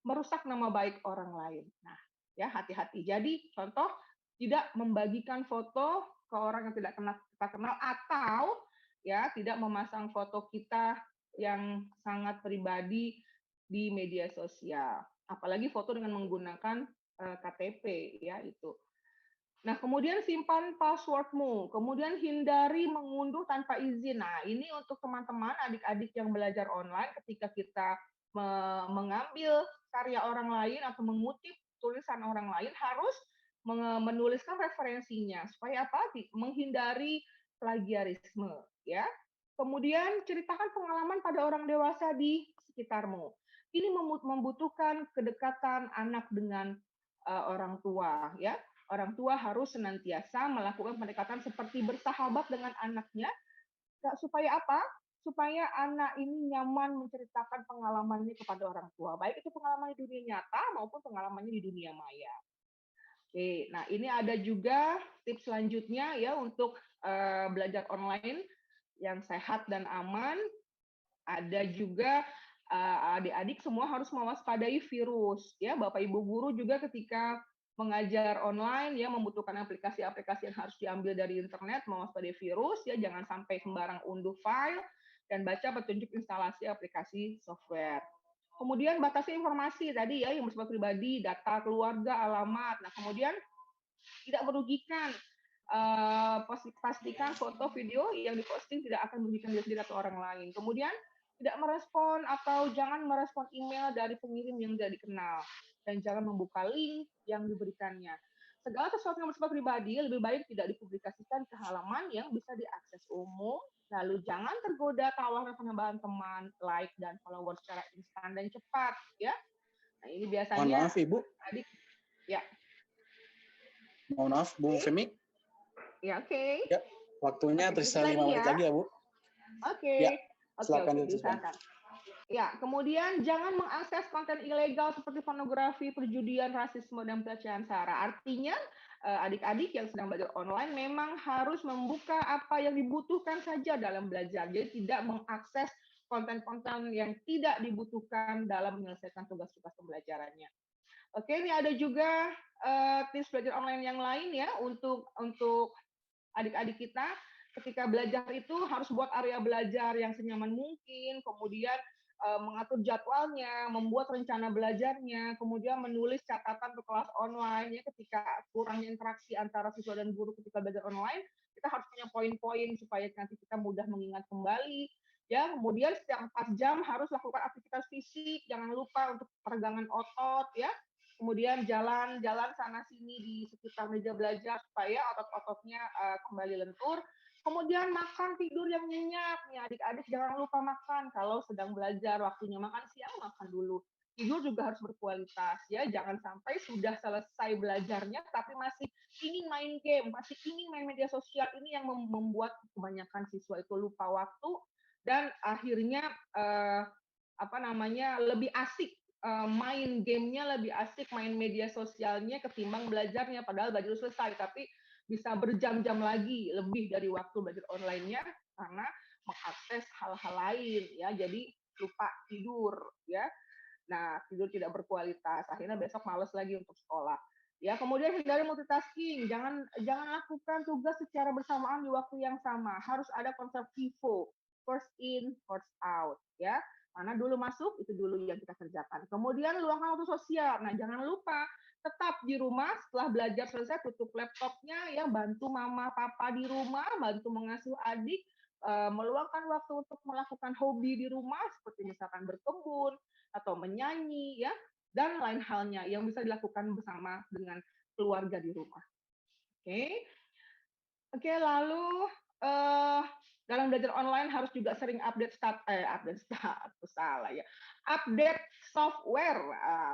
S3: merusak nama baik orang lain. Nah, ya hati-hati. Jadi contoh, tidak membagikan foto ke orang yang tidak kita kenal, atau ya tidak memasang foto kita yang sangat pribadi di media sosial. Apalagi foto dengan menggunakan KTP ya itu. Nah, kemudian simpan passwordmu, kemudian hindari mengunduh tanpa izin. Nah, ini untuk teman-teman, adik-adik yang belajar online, ketika kita mengambil karya orang lain atau mengutip tulisan orang lain, harus menuliskan referensinya supaya apa? Menghindari plagiarisme, ya. Kemudian ceritakan pengalaman pada orang dewasa di sekitarmu. Ini membutuhkan kedekatan anak dengan orang tua, ya. Orang tua harus senantiasa melakukan pendekatan seperti bersahabat dengan anaknya, supaya apa? Supaya anak ini nyaman menceritakan pengalamannya kepada orang tua, baik itu pengalaman di dunia nyata maupun pengalamannya di dunia maya. Oke, nah ini ada juga tips selanjutnya ya untuk belajar online yang sehat dan aman. Ada juga adik-adik semua harus mewaspadai virus ya. Bapak Ibu guru juga ketika mengajar online ya membutuhkan aplikasi-aplikasi yang harus diambil dari internet, mewaspadai virus ya, jangan sampai sembarang unduh file dan baca petunjuk instalasi aplikasi software. Kemudian batasi informasi tadi ya yang bersifat pribadi, data keluarga, alamat. Nah, kemudian tidak merugikan, pastikan foto video yang diposting tidak akan merugikan diri sendiri atau orang lain. Kemudian tidak merespon atau jangan merespon email dari pengirim yang tidak dikenal, dan jangan membuka link yang diberikannya. Segala sesuatu yang bersifat pribadi lebih baik tidak dipublikasikan ke halaman yang bisa diakses umum. Lalu jangan tergoda tawaran penambahan teman, like, dan follower secara instan dan cepat ya. Nah, ini biasanya.
S2: Mohon maaf Ibu.
S3: Adik, ya.
S2: Mohon maaf Bu Femi.
S3: Ya, oke.
S2: Ya, waktunya tersisa 5 menit lagi ya Bu.
S3: Oke.
S2: Ya, silakan
S3: diusahakan. Ya, kemudian jangan mengakses konten ilegal seperti pornografi, perjudian, rasisme, dan pelecehan sara. Artinya, adik-adik yang sedang belajar online memang harus membuka apa yang dibutuhkan saja dalam belajar. Jadi tidak mengakses konten-konten yang tidak dibutuhkan dalam menyelesaikan tugas-tugas pembelajarannya. Oke, ini ada juga tips belajar online yang lain ya untuk adik-adik kita. Ketika belajar itu harus buat area belajar yang senyaman mungkin, kemudian mengatur jadwalnya, membuat rencana belajarnya, kemudian menulis catatan untuk kelas online ya, ketika kurangnya interaksi antara siswa dan guru ketika belajar online, kita harus punya poin-poin supaya nanti kita mudah mengingat kembali. Ya, kemudian setiap 4 jam harus lakukan aktivitas fisik, jangan lupa untuk peregangan otot ya. Kemudian jalan-jalan sana sini di sekitar meja belajar supaya otot-ototnya kembali lentur. Kemudian makan tidur yang nyenyak. Nih adik-adik jangan lupa makan kalau sedang belajar, waktunya makan siang makan dulu. Tidur juga harus berkualitas ya, jangan sampai sudah selesai belajarnya tapi masih ingin main game, masih ingin main media sosial. Ini yang membuat kebanyakan siswa itu lupa waktu dan akhirnya lebih asik main gamenya, lebih asik main media sosialnya ketimbang belajarnya, padahal belajar selesai tapi bisa berjam-jam lagi lebih dari waktu belajar online-nya karena mengakses hal-hal lain ya, jadi lupa tidur ya. Nah, tidur tidak berkualitas, akhirnya besok males lagi untuk sekolah. Ya, kemudian hindari multitasking, jangan lakukan tugas secara bersamaan di waktu yang sama. Harus ada konsep FIFO, first in, first out, ya. Mana dulu masuk, itu dulu yang kita kerjakan. Kemudian luangkan waktu sosial. Nah, jangan lupa tetap di rumah setelah belajar selesai, tutup laptopnya, ya, bantu mama, papa di rumah, bantu mengasuh adik, meluangkan waktu untuk melakukan hobi di rumah, seperti misalkan berkebun, atau menyanyi, ya, dan lain halnya yang bisa dilakukan bersama dengan keluarga di rumah. Oke, lalu dalam belajar online harus juga sering update update software,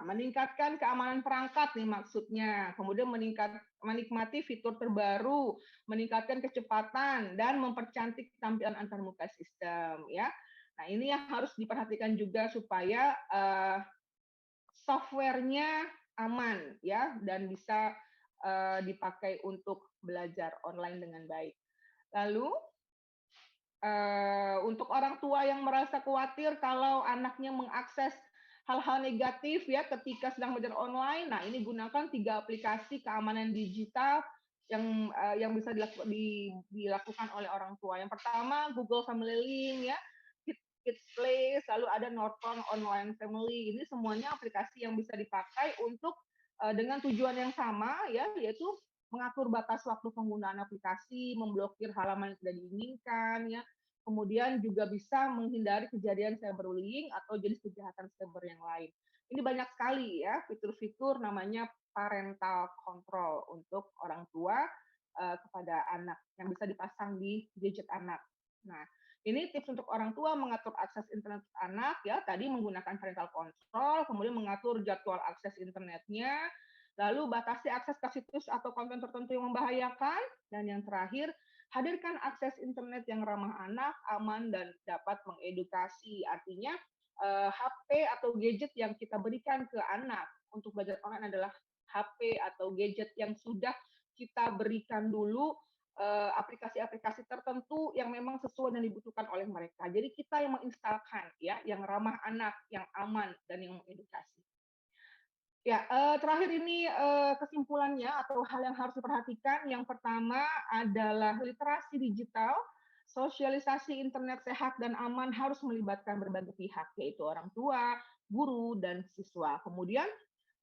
S3: meningkatkan keamanan perangkat nih maksudnya, kemudian menikmati fitur terbaru, meningkatkan kecepatan dan mempercantik tampilan antarmuka sistem ya. Nah, ini yang harus diperhatikan juga supaya softwarenya aman ya dan bisa dipakai untuk belajar online dengan baik. Lalu untuk orang tua yang merasa khawatir kalau anaknya mengakses hal-hal negatif ya ketika sedang belajar online, nah ini gunakan 3 aplikasi keamanan digital yang bisa dilakukan oleh orang tua. Yang pertama Google Family Link ya, Kids Place, lalu ada Norton Online Family. Ini semuanya aplikasi yang bisa dipakai untuk dengan tujuan yang sama ya, yaitu mengatur batas waktu penggunaan aplikasi, memblokir halaman yang tidak diinginkan ya. Kemudian juga bisa menghindari kejadian cyberbullying atau jenis kejahatan cyber yang lain. Ini banyak sekali ya fitur-fitur namanya parental control untuk orang tua kepada anak yang bisa dipasang di gadget anak. Nah, ini tips untuk orang tua mengatur akses internet anak ya, tadi menggunakan parental control, kemudian mengatur jadwal akses internetnya, lalu batasi akses ke situs atau konten tertentu yang membahayakan, dan yang terakhir, hadirkan akses internet yang ramah anak, aman, dan dapat mengedukasi. Artinya, HP atau gadget yang kita berikan ke anak untuk belajar online adalah HP atau gadget yang sudah kita berikan dulu aplikasi-aplikasi tertentu yang memang sesuai dan dibutuhkan oleh mereka. Jadi kita yang menginstalkan ya, yang ramah anak, yang aman dan yang mengedukasi. Ya, terakhir ini kesimpulannya atau hal yang harus diperhatikan. Yang pertama adalah literasi digital, sosialisasi internet sehat dan aman harus melibatkan berbagai pihak, yaitu orang tua, guru, dan siswa. Kemudian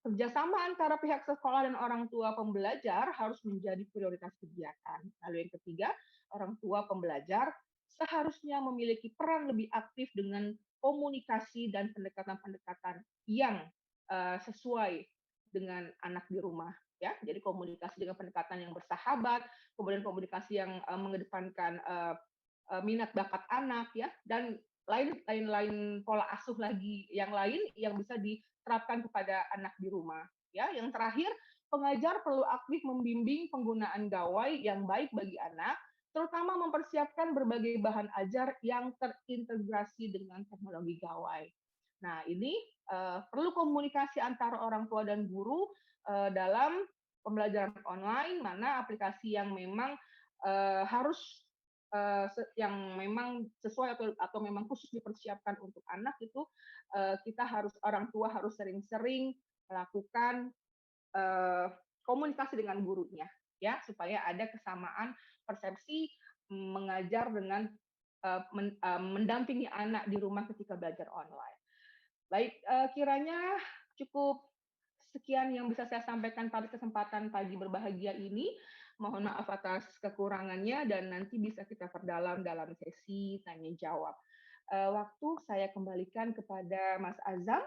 S3: kerjasama antara pihak sekolah dan orang tua pembelajar harus menjadi prioritas kegiatan. Lalu yang ketiga, orang tua pembelajar seharusnya memiliki peran lebih aktif dengan komunikasi dan pendekatan-pendekatan yang sesuai dengan anak di rumah. Ya, jadi komunikasi dengan pendekatan yang bersahabat, kemudian komunikasi yang mengedepankan minat bakat anak, ya, dan lain pola asuh lagi yang lain yang bisa diterapkan kepada anak di rumah. Ya, yang terakhir, pengajar perlu aktif membimbing penggunaan gawai yang baik bagi anak, terutama mempersiapkan berbagai bahan ajar yang terintegrasi dengan teknologi gawai. Nah, ini perlu komunikasi antara orang tua dan guru dalam pembelajaran online, mana aplikasi yang memang harus yang memang sesuai atau memang khusus dipersiapkan untuk anak itu orang tua harus sering-sering melakukan komunikasi dengan gurunya ya supaya ada kesamaan persepsi mengajar dengan mendampingi anak di rumah ketika belajar online. Baik, kiranya cukup sekian yang bisa saya sampaikan pada kesempatan pagi berbahagia ini. Mohon maaf atas kekurangannya dan nanti bisa kita perdalam dalam sesi tanya jawab. Waktu saya kembalikan kepada Mas Azam.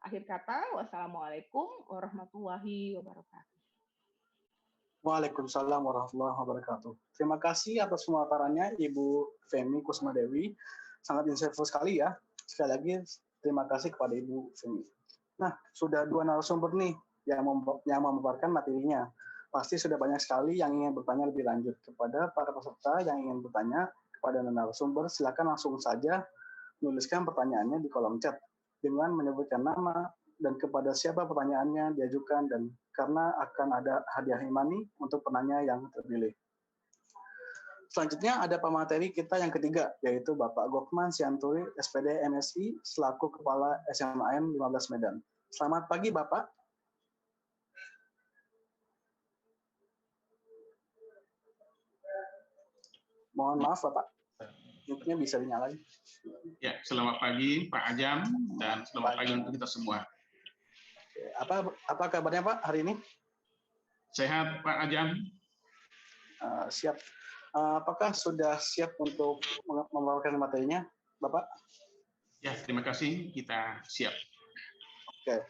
S3: Akhir kata, wassalamualaikum warahmatullahi wabarakatuh.
S2: Waalaikumsalam warahmatullahi wabarakatuh. Terima kasih atas pemaparannya Ibu Femi Kusmadewi. Sangat insightful sekali ya. Sekali lagi terima kasih kepada Ibu Femi. Nah, sudah 2 narasumber nih yang memaparkan materinya. Pasti sudah banyak sekali yang ingin bertanya lebih lanjut. Kepada para peserta yang ingin bertanya kepada narasumber, silakan langsung saja menuliskan pertanyaannya di kolom chat dengan menyebutkan nama dan kepada siapa pertanyaannya diajukan, dan karena akan ada hadiah imani untuk penanya yang terpilih. Selanjutnya ada pemateri kita yang ketiga, yaitu Bapak Gokman Sianturi, SPD MSI, selaku Kepala SMAN 15 Medan. Selamat pagi Bapak. Mohon maaf Bapak, mic-nya bisa dinyalain.
S4: Ya, selamat pagi Pak Ajam dan selamat pagi untuk kita semua.
S2: Apa kabarnya Pak hari ini?
S4: Sehat Pak Ajam?
S2: Siap. Apakah sudah siap untuk memaparkan materinya, Bapak?
S4: Ya, terima kasih. Kita siap.
S2: Oke.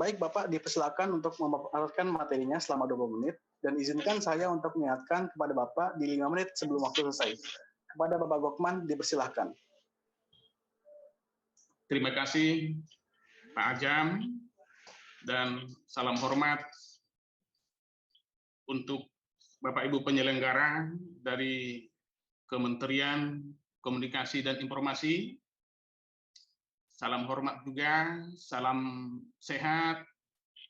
S2: Baik, Bapak dipersilakan untuk memaparkan materinya selama 20 menit, dan izinkan saya untuk mengingatkan kepada Bapak di 5 menit sebelum waktu selesai. Kepada Bapak Gokman, dipersilakan.
S4: Terima kasih Pak Ajam, dan salam hormat untuk Bapak Ibu penyelenggara dari Kementerian Komunikasi dan Informasi. Salam hormat juga, salam sehat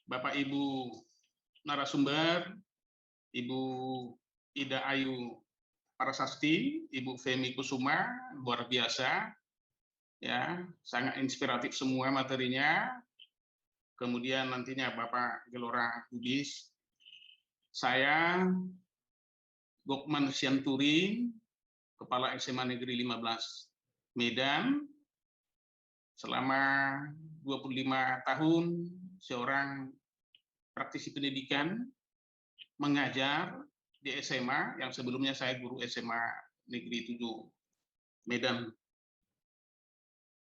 S4: Bapak Ibu narasumber, Ibu Ida Ayu Parasasti, Ibu Femi Kusuma, luar biasa, ya, sangat inspiratif semua materinya. Kemudian nantinya Bapak Gelora Bugis, saya Gokman Sianturi, Kepala SMA Negeri 15 Medan, selama 25 tahun seorang praktisi pendidikan, mengajar di SMA, yang sebelumnya saya guru SMA Negeri 7 Medan.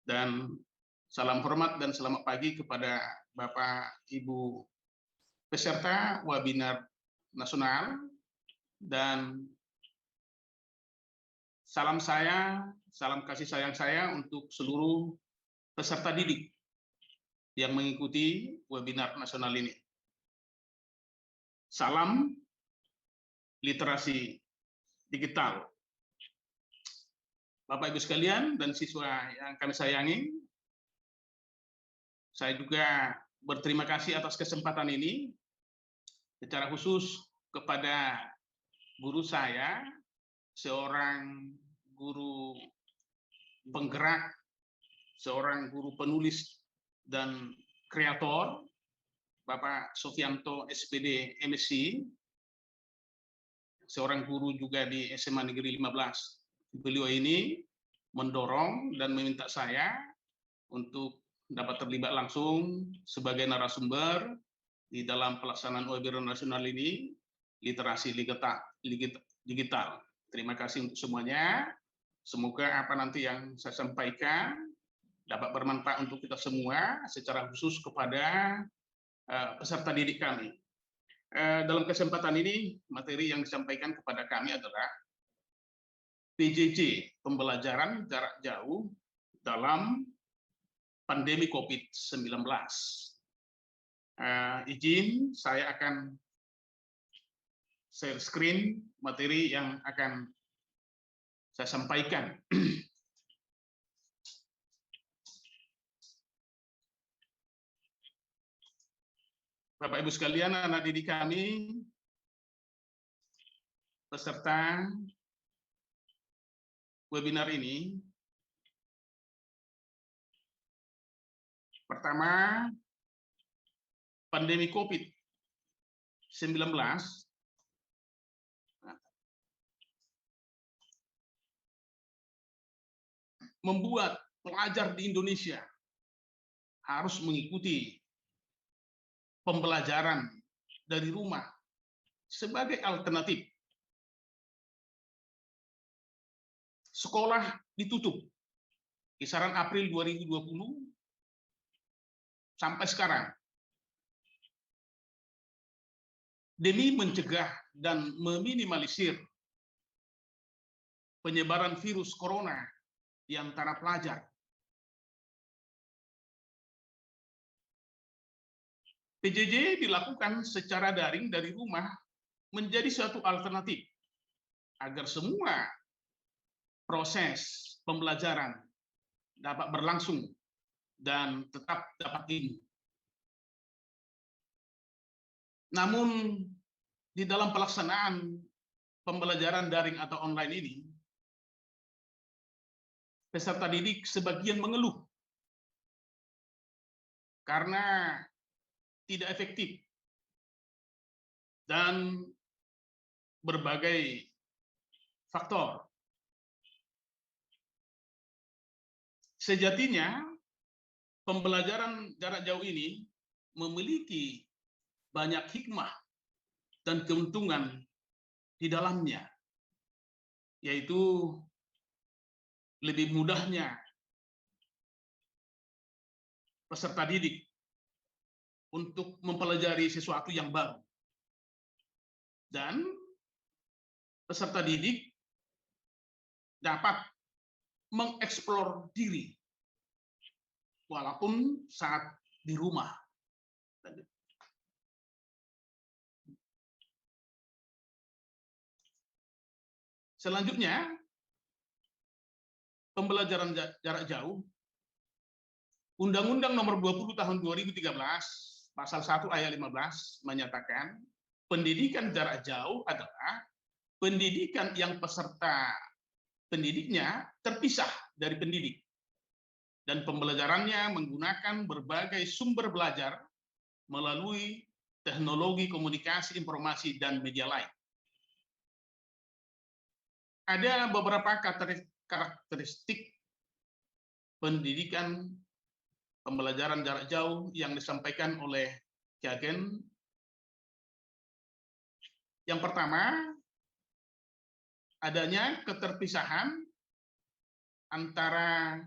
S4: Dan salam hormat dan selamat pagi kepada Bapak Ibu peserta webinar nasional, dan salam kasih sayang saya untuk seluruh peserta didik yang mengikuti webinar nasional ini. Salam literasi digital. Bapak Ibu sekalian dan siswa yang kami sayangi, saya juga berterima kasih atas kesempatan ini, secara khusus kepada guru saya, seorang guru penggerak, seorang guru penulis dan kreator, Bapak Sofianto SPD MSI, seorang guru juga di SMA Negeri 15. Beliau ini mendorong dan meminta saya untuk dapat terlibat langsung sebagai narasumber di dalam pelaksanaan webinar nasional ini, literasi digital. Terima kasih untuk semuanya. Semoga apa nanti yang saya sampaikan dapat bermanfaat untuk kita semua, secara khusus kepada peserta didik kami. Dalam kesempatan ini, materi yang disampaikan kepada kami adalah PJJ, pembelajaran jarak jauh dalam pandemi COVID-19. Izin, saya akan share screen materi yang akan saya sampaikan. Bapak Ibu sekalian, anak didik kami, peserta webinar ini, pertama, pandemi COVID-19 membuat pelajar di Indonesia harus mengikuti pembelajaran dari rumah sebagai alternatif. Sekolah ditutup kisaran April 2020 sampai sekarang. demi mencegah dan meminimalisir penyebaran virus corona di antara pelajar. PJJ dilakukan secara daring dari rumah menjadi suatu alternatif agar semua proses pembelajaran dapat berlangsung dan tetap dapat ilmu. Namun di dalam pelaksanaan pembelajaran daring atau online ini, peserta didik sebagian mengeluh karena tidak efektif dan berbagai faktor. Sejatinya, pembelajaran jarak jauh ini memiliki banyak hikmah dan keuntungan di dalamnya, yaitu lebih mudahnya peserta didik untuk mempelajari sesuatu yang baru. Dan peserta didik dapat mengeksplor diri walaupun saat di rumah. Selanjutnya, pembelajaran jarak jauh, Undang-Undang Nomor 20 Tahun 2013, Pasal 1 Ayat 15 menyatakan pendidikan jarak jauh adalah pendidikan yang peserta pendidiknya terpisah dari pendidik dan pembelajarannya menggunakan berbagai sumber belajar melalui teknologi komunikasi informasi dan media lain. Ada beberapa karakteristik pendidikan pembelajaran jarak jauh yang disampaikan oleh Kagan. Yang pertama, adanya keterpisahan antara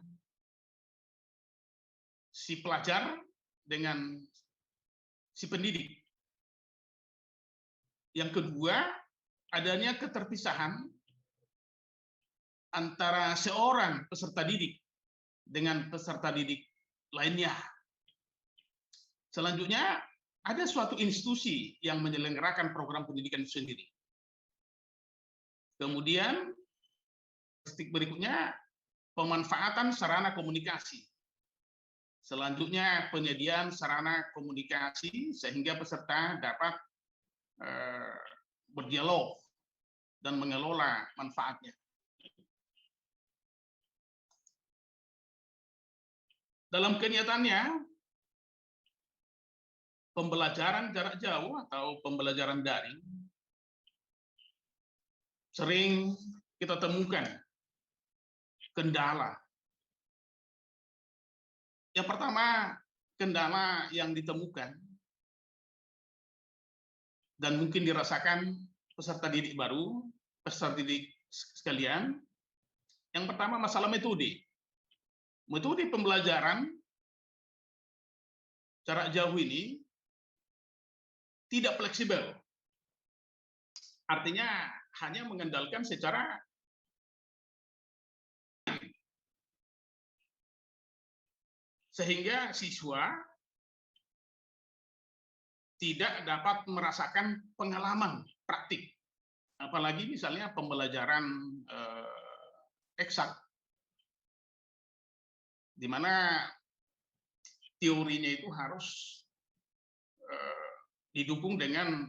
S4: si pelajar dengan si pendidik. Yang kedua, adanya keterpisahan antara seorang peserta didik dengan peserta didik lainnya. Selanjutnya, ada suatu institusi yang menyelenggarakan program pendidikan itu sendiri. Kemudian, statistik berikutnya, pemanfaatan sarana komunikasi. Selanjutnya, penyediaan sarana komunikasi sehingga peserta dapat berdialog dan mengelola manfaatnya. Dalam kenyataannya, pembelajaran jarak jauh atau pembelajaran daring sering kita temukan kendala. Yang pertama, kendala yang ditemukan dan mungkin dirasakan peserta didik baru, peserta didik sekalian. Yang pertama, masalah metode. Metode pembelajaran jarak jauh ini tidak fleksibel. Artinya hanya mengandalkan secara sehingga siswa tidak dapat merasakan pengalaman praktik. Apalagi misalnya pembelajaran eksak, di mana teorinya itu harus didukung dengan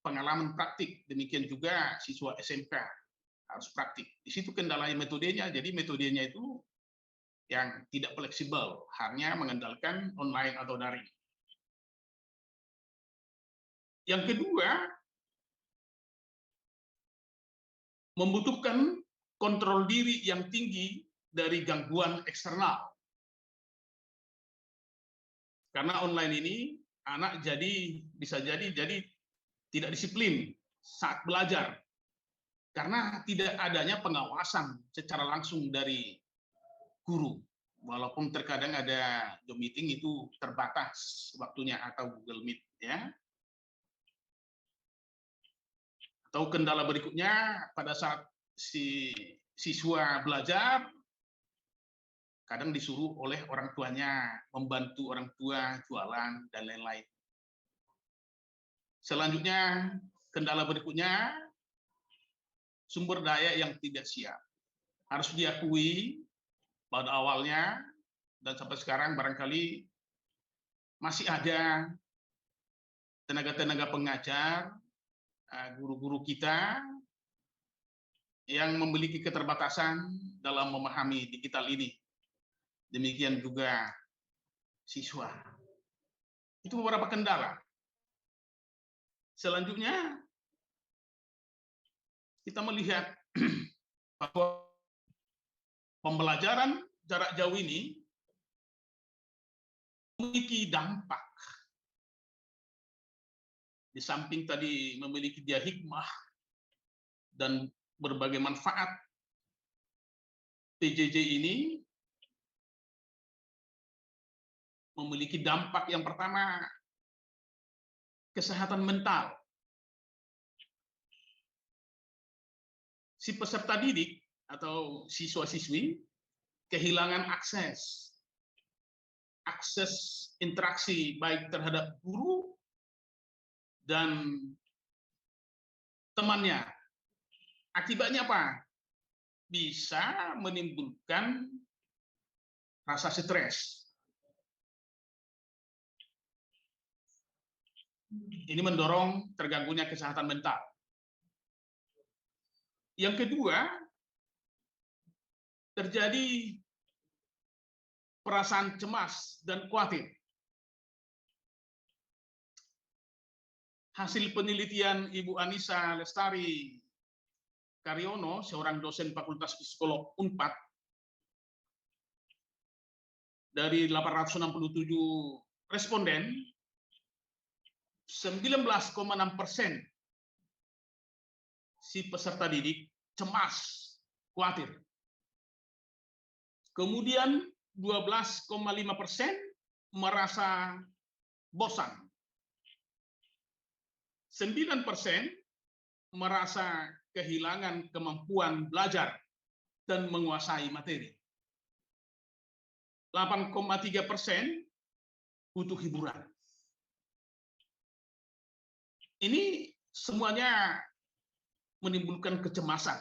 S4: pengalaman praktik. Demikian juga siswa SMK harus praktik. Di situ kendalanya metodenya. Jadi metodenya itu yang tidak fleksibel, hanya mengandalkan online atau daring. Yang kedua, membutuhkan kontrol diri yang tinggi dari gangguan eksternal. Karena online ini anak bisa jadi tidak disiplin saat belajar karena tidak adanya pengawasan secara langsung dari guru. Walaupun terkadang ada Zoom meeting itu terbatas waktunya atau Google Meet ya. Atau kendala berikutnya pada saat si siswa belajar, kadang disuruh oleh orang tuanya membantu orang tua jualan dan lain-lain. Selanjutnya, kendala berikutnya, sumber daya yang tidak siap. Harus diakui pada awalnya dan sampai sekarang barangkali masih ada tenaga-tenaga pengajar, guru-guru kita yang memiliki keterbatasan dalam memahami digital ini. Demikian juga siswa. Itu beberapa kendala. Selanjutnya, kita melihat bahwa pembelajaran jarak jauh ini memiliki dampak. Di samping tadi memiliki dia hikmah dan berbagai manfaat, PJJ ini memiliki dampak yang pertama, kesehatan mental. Si peserta didik atau siswa-siswi kehilangan akses interaksi baik terhadap guru dan temannya. Akibatnya apa? Bisa menimbulkan rasa stres. Ini mendorong terganggunya kesehatan mental. Yang kedua, terjadi perasaan cemas dan khawatir. Hasil penelitian Ibu Anissa Lestari Karyono, seorang dosen Fakultas Psikolog Unpad, dari 867 responden, 19,6% si peserta didik cemas, khawatir. Kemudian 12,5% merasa bosan. 9% merasa kehilangan kemampuan belajar dan menguasai materi. 8,3% butuh hiburan. Ini semuanya menimbulkan kecemasan.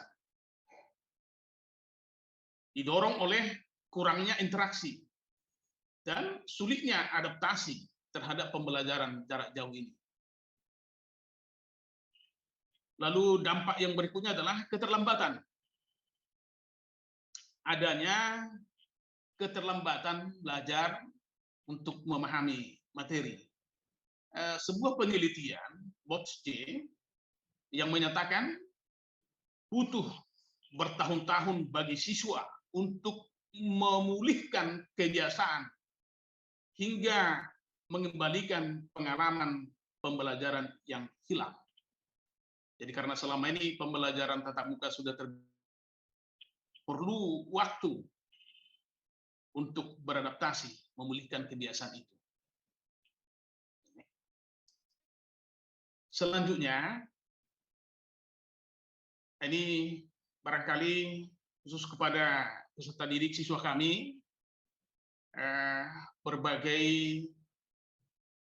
S4: Didorong oleh kurangnya interaksi dan sulitnya adaptasi terhadap pembelajaran jarak jauh ini. Lalu dampak yang berikutnya adalah keterlambatan. Adanya keterlambatan belajar untuk memahami materi. Sebuah penelitian, BOTSJ, yang menyatakan butuh bertahun-tahun bagi siswa untuk memulihkan kebiasaan hingga mengembalikan pengalaman pembelajaran yang hilang. Jadi karena selama ini pembelajaran tatap muka sudah perlu waktu untuk beradaptasi, memulihkan kebiasaan itu. Selanjutnya, ini barangkali khusus kepada peserta didik siswa kami, berbagai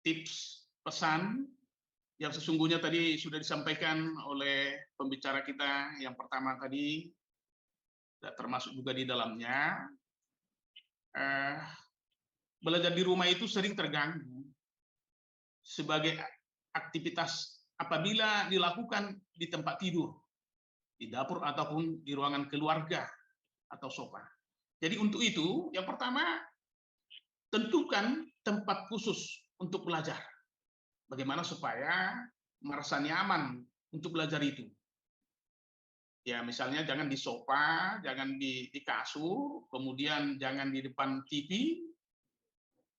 S4: tips pesan yang sesungguhnya tadi sudah disampaikan oleh pembicara kita yang pertama tadi, termasuk juga di dalamnya. Belajar di rumah itu sering terganggu sebagai aktivitas apabila dilakukan di tempat tidur, di dapur ataupun di ruangan keluarga atau sofa. Jadi untuk itu, yang pertama, tentukan tempat khusus untuk belajar. Bagaimana supaya merasa nyaman untuk belajar itu. Ya, misalnya jangan di sofa, jangan di kasur, kemudian jangan di depan TV,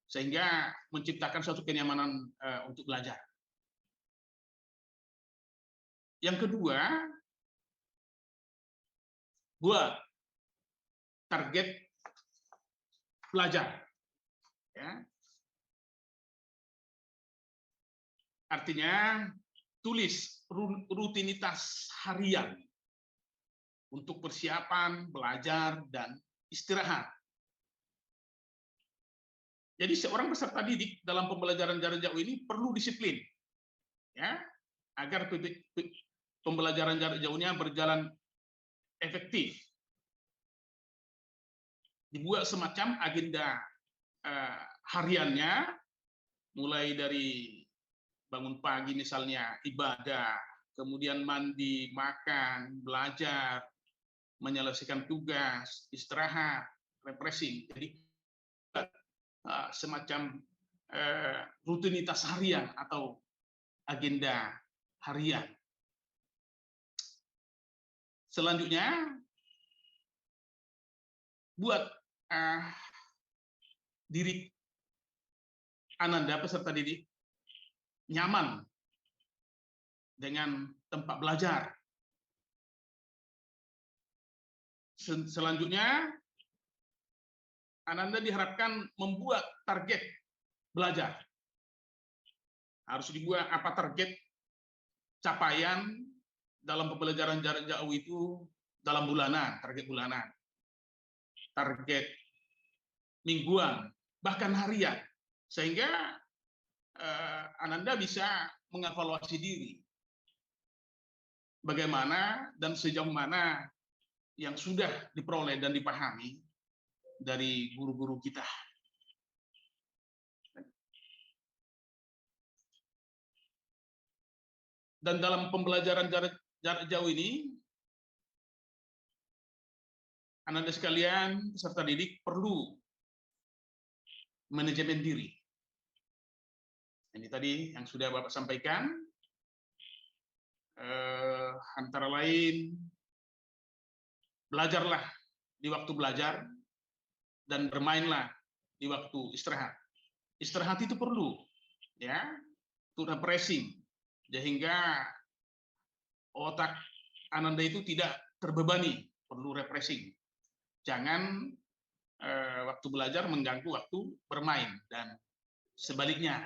S4: sehingga menciptakan suatu kenyamanan untuk belajar. Yang kedua, buat target belajar. Ya. Artinya tulis rutinitas harian untuk persiapan, belajar, dan istirahat. Jadi seorang peserta didik dalam pembelajaran jarak jauh ini perlu disiplin, ya, agar pembelajaran jarak jauhnya berjalan efektif. Dibuat semacam agenda hariannya, mulai dari bangun pagi misalnya ibadah, kemudian mandi, makan, belajar, menyelesaikan tugas, istirahat, refreshing. Jadi semacam rutinitas harian atau agenda harian. Selanjutnya, buat diri Ananda peserta didik nyaman dengan tempat belajar. Selanjutnya, Ananda diharapkan membuat target belajar. Harus dibuat apa target capaian dalam pembelajaran jarak jauh itu dalam bulanan, target bulanan, target mingguan, bahkan harian, sehingga Ananda bisa mengevaluasi diri bagaimana dan sejauh mana yang sudah diperoleh dan dipahami dari guru-guru kita. Dan dalam pembelajaran jarak jauh ini, Ananda sekalian, peserta didik perlu manajemen diri. Ini tadi yang sudah Bapak sampaikan, antara lain belajarlah di waktu belajar dan bermainlah di waktu istirahat. Istirahat itu perlu, ya, untuk refreshing, sehingga otak Ananda itu tidak terbebani, perlu refreshing. Jangan waktu belajar mengganggu waktu bermain dan sebaliknya.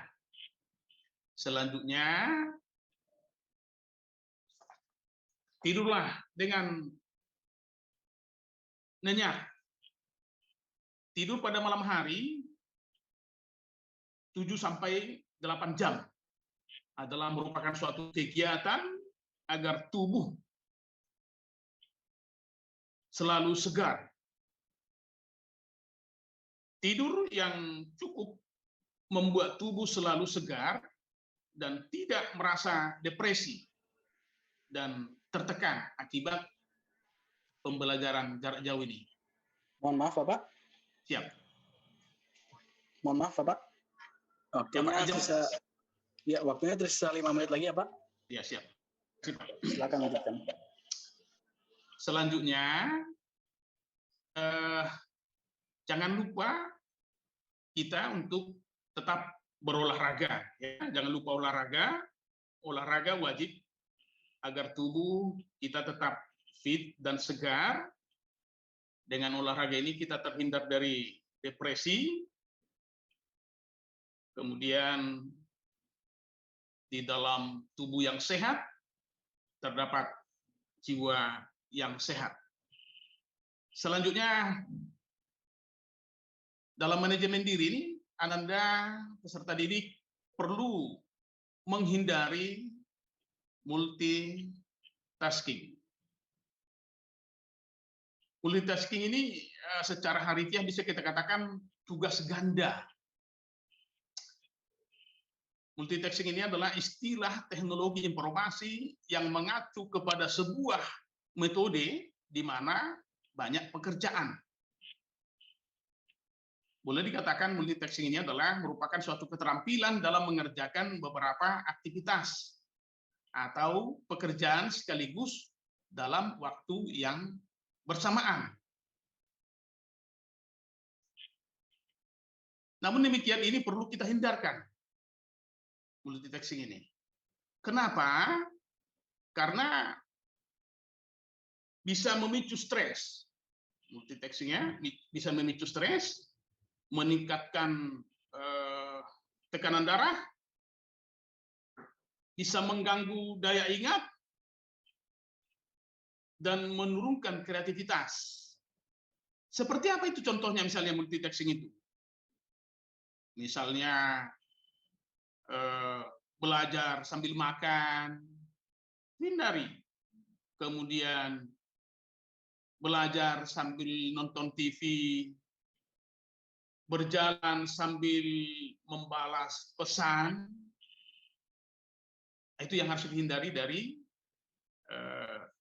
S4: Selanjutnya, tidurlah dengan nyenyak. Tidur pada malam hari 7 sampai 8 jam adalah merupakan suatu kegiatan agar tubuh selalu segar. Tidur yang cukup membuat tubuh selalu segar dan tidak merasa depresi dan tertekan akibat pembelajaran jarak jauh ini.
S2: Mohon maaf, Bapak.
S4: Siap.
S2: Mohon maaf, Bapak. Waktunya tersisa 5 menit lagi ya, Pak?
S4: Ya, siap.
S2: Silakan lanjutkan.
S4: Selanjutnya, jangan lupa kita untuk tetap berolahraga. Ya. Jangan lupa olahraga. Olahraga wajib agar tubuh kita tetap fit dan segar. Dengan olahraga ini kita terhindar dari depresi. Kemudian di dalam tubuh yang sehat terdapat jiwa yang sehat. Selanjutnya, dalam manajemen diri ini, Ananda peserta didik perlu menghindari multitasking. Multitasking ini secara harfiah bisa kita katakan tugas ganda. Multitasking ini adalah istilah teknologi informasi yang mengacu kepada sebuah metode di mana banyak pekerjaan. Boleh dikatakan multitasking ini adalah merupakan suatu keterampilan dalam mengerjakan beberapa aktivitas atau pekerjaan sekaligus dalam waktu yang bersamaan. Namun demikian ini perlu kita hindarkan, multitasking ini. Kenapa? Karena bisa memicu stres. Multitaskingnya bisa memicu stres, meningkatkan tekanan darah, bisa mengganggu daya ingat, dan menurunkan kreativitas. Seperti apa itu contohnya misalnya multitasking itu? Misalnya belajar sambil makan, hindari. Kemudian belajar sambil nonton TV, berjalan sambil membalas pesan, itu yang harus dihindari dari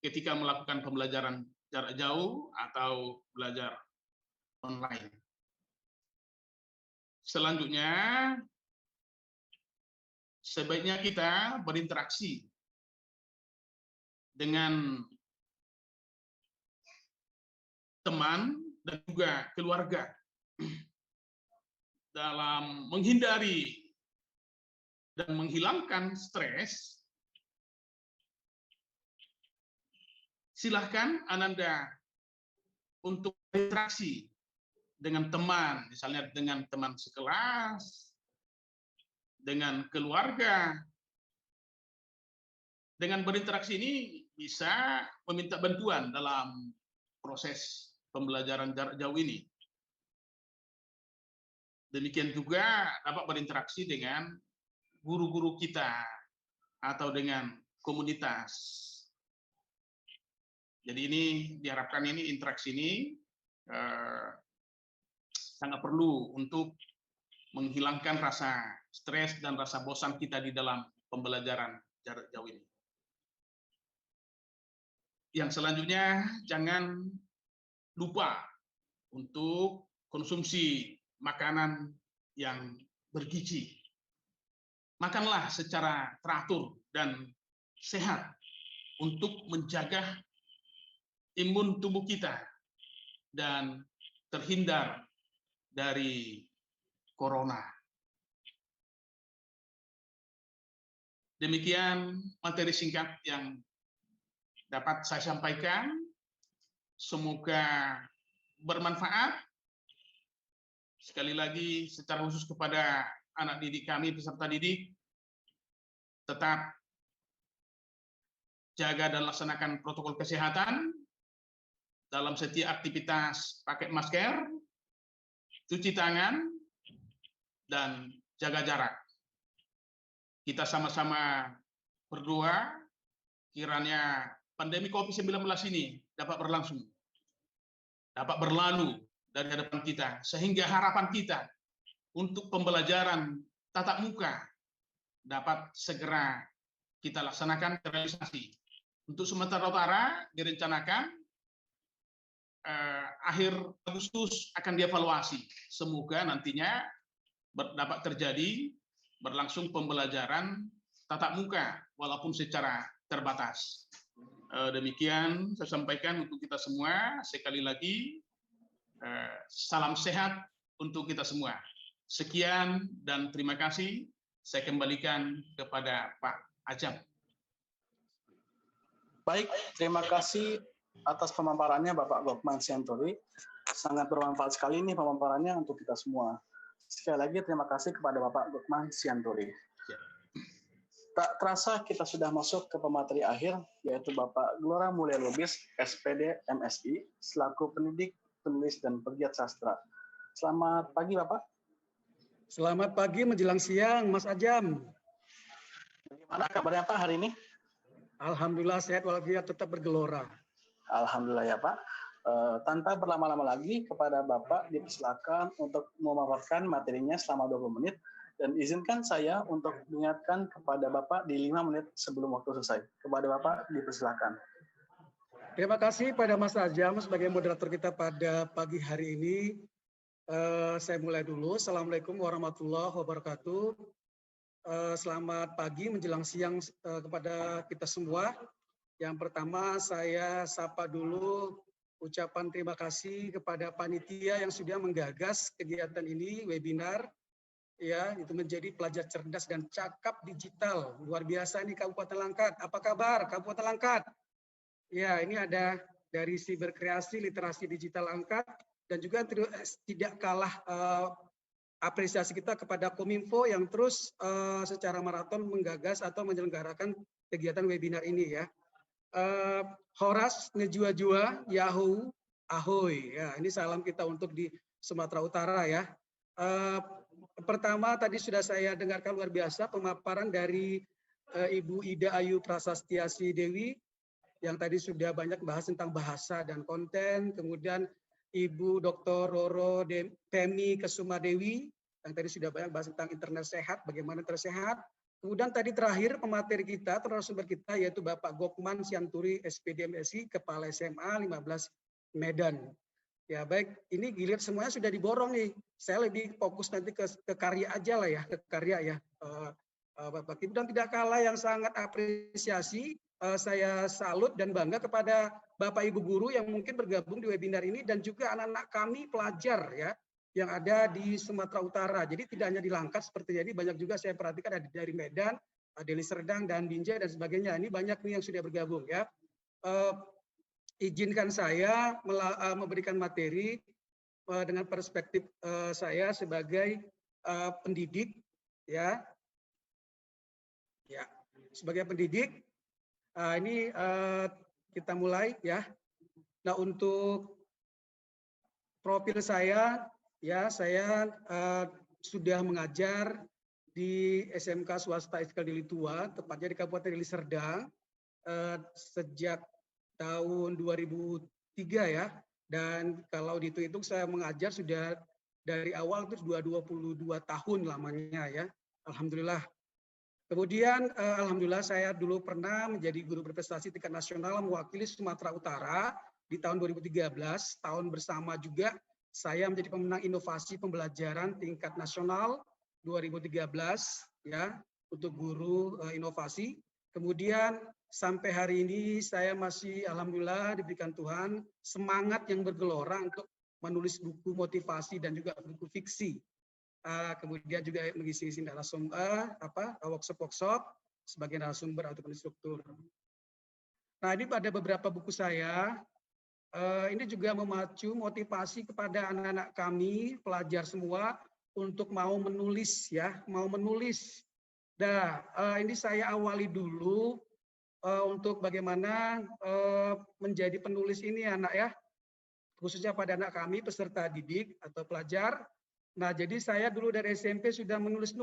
S4: ketika melakukan pembelajaran jarak jauh atau belajar online. Selanjutnya, sebaiknya kita berinteraksi dengan teman dan juga keluarga dalam menghindari dan menghilangkan stres. Silahkan Ananda untuk berinteraksi dengan teman, misalnya dengan teman sekelas, dengan keluarga. Dengan berinteraksi ini bisa meminta bantuan dalam proses pembelajaran jarak jauh ini. Demikian juga dapat berinteraksi dengan guru-guru kita atau dengan komunitas. Jadi ini diharapkan ini interaksi ini sangat perlu untuk menghilangkan rasa stres dan rasa bosan kita di dalam pembelajaran jarak jauh ini. Yang selanjutnya, jangan lupa untuk konsumsi makanan yang bergizi. Makanlah secara teratur dan sehat untuk menjaga imun tubuh kita dan terhindar dari corona. Demikian materi singkat yang dapat saya sampaikan. Semoga bermanfaat. Sekali lagi secara khusus kepada anak didik kami, peserta didik, tetap jaga dan laksanakan protokol kesehatan dalam setiap aktivitas, pakai masker, cuci tangan, dan jaga jarak. Kita sama-sama berdoa kiranya pandemi COVID-19 ini dapat berlangsung, dapat berlalu dari hadapan kita, sehingga harapan kita untuk pembelajaran tatap muka dapat segera kita laksanakan terrealisasi. Untuk Sumatera Utara direncanakan akhir Agustus akan dievaluasi. Semoga nantinya dapat terjadi berlangsung pembelajaran tatap muka walaupun secara terbatas. Demikian saya sampaikan untuk kita semua. Sekali lagi salam sehat untuk kita semua. Sekian dan terima kasih. Saya kembalikan kepada Pak Ajam.
S2: Baik, terima kasih atas pemaparannya Bapak Gokman Sianturi. Sangat bermanfaat sekali nih pemaparannya untuk kita semua. Sekali lagi terima kasih kepada Bapak Gokman Sianturi. Tak terasa kita sudah masuk ke pemateri akhir, yaitu Bapak Glora Mulia Lubis, SPD, MSI, selaku pendidik, penulis, dan pegiat sastra. Selamat pagi Bapak.
S5: Selamat pagi menjelang siang, Mas Ajam.
S2: Bagaimana kabarnya Pak hari ini?
S5: Alhamdulillah sehat walafiat, tetap bergelora.
S2: Alhamdulillah ya Pak. Tanpa berlama-lama lagi, kepada Bapak dipersilakan untuk memaparkan materinya selama 20 menit, dan izinkan saya untuk mengingatkan kepada Bapak di 5 menit sebelum waktu selesai. Kepada Bapak dipersilakan.
S5: Terima kasih pada Mas Ajam sebagai moderator kita pada pagi hari ini. Saya mulai dulu. Assalamualaikum warahmatullahi wabarakatuh. Selamat pagi menjelang siang kepada kita semua. Yang pertama saya sapa dulu ucapan terima kasih kepada panitia yang sudah menggagas kegiatan ini, webinar. Ya, itu menjadi pelajar cerdas dan cakap digital. Luar biasa ini Kabupaten Langkat. Apa kabar Kabupaten Langkat? Ya, ini ada dari Siberkreasi Literasi Digital Langkat, dan juga tidak kalah apresiasi kita kepada Kominfo yang terus secara maraton menggagas atau menyelenggarakan kegiatan webinar ini ya. Horas Nejua-jua Yahoo Ahoy ya, ini salam kita untuk di Sumatera Utara ya. Pertama tadi sudah saya dengarkan luar biasa pemaparan dari Ibu Ida Ayu Prasastiasi Dewi yang tadi sudah banyak bahas tentang bahasa dan konten. Kemudian Ibu Dr. Roro Pemi Kesumadewi yang tadi sudah banyak bahas tentang internet sehat, bagaimana tersehat. Kemudian tadi terakhir pemateri kita, narasumber kita yaitu Bapak Gokman Sianturi SPD MSI, Kepala SMA 15 Medan. Ya baik, ini giliran semuanya sudah diborong nih. Saya lebih fokus nanti ke karya aja lah ya, ke karya ya. Bapak Ibu, dan tidak kalah yang sangat apresiasi, saya salut dan bangga kepada Bapak Ibu guru yang mungkin bergabung di webinar ini dan juga anak-anak kami pelajar ya yang ada di Sumatera Utara. Jadi tidak hanya di Langkat seperti jadi, banyak juga saya perhatikan ada dari Medan, Deli Serdang dan Binjai dan sebagainya. Ini banyak nih yang sudah bergabung ya. Izinkan saya memberikan materi dengan perspektif saya sebagai pendidik ya. Ya, sebagai pendidik ini kita mulai ya. Nah, untuk profil saya ya, saya sudah mengajar di SMK swasta Iskal Deli Tua, tepatnya di Kabupaten Deli Serdang sejak tahun 2003 ya. Dan kalau dihitung saya mengajar sudah dari awal itu 22 tahun lamanya ya. Alhamdulillah. Kemudian alhamdulillah saya dulu pernah menjadi guru berprestasi tingkat nasional mewakili Sumatera Utara di tahun 2013, tahun bersama juga saya menjadi pemenang inovasi pembelajaran tingkat nasional 2013 ya untuk guru inovasi. Kemudian sampai hari ini saya masih alhamdulillah diberikan Tuhan semangat yang bergelora untuk menulis buku motivasi dan juga buku fiksi. Kemudian juga mengisi narasumber workshop sebagai narasumber atau instruktur. Nah, ini pada beberapa buku saya ini juga memacu motivasi kepada anak-anak kami pelajar semua untuk mau menulis ya, mau menulis. Nah, ini saya awali dulu untuk bagaimana menjadi penulis ini anak ya, khususnya pada anak kami peserta didik atau pelajar. Nah, jadi saya dulu dari SMP sudah menulis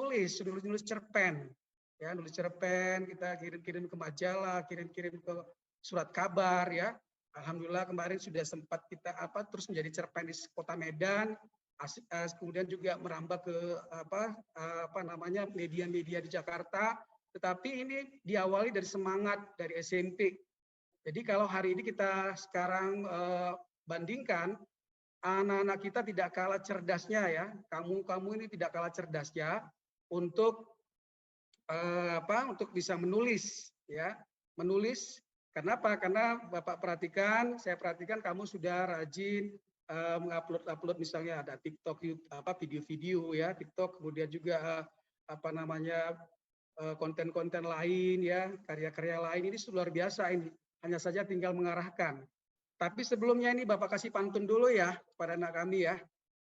S5: cerpen. Ya, nulis cerpen, kita kirim-kirim ke majalah, kirim-kirim ke surat kabar ya. Alhamdulillah kemarin sudah sempat kita terus menjadi cerpen di Kota Medan, kemudian juga merambah ke media-media di Jakarta. Tetapi ini diawali dari semangat dari SMP. Jadi kalau hari ini kita sekarang bandingkan, anak-anak kita tidak kalah cerdasnya ya, kamu ini tidak kalah cerdasnya untuk untuk bisa menulis ya, menulis. Kenapa? Karena Bapak perhatikan, saya perhatikan kamu sudah rajin mengupload misalnya ada TikTok, video-video ya, TikTok, kemudian juga konten-konten lain ya, karya-karya lain. Ini luar biasa ini. Hanya saja tinggal mengarahkan. Tapi sebelumnya ini Bapak kasih pantun dulu ya kepada anak kami ya.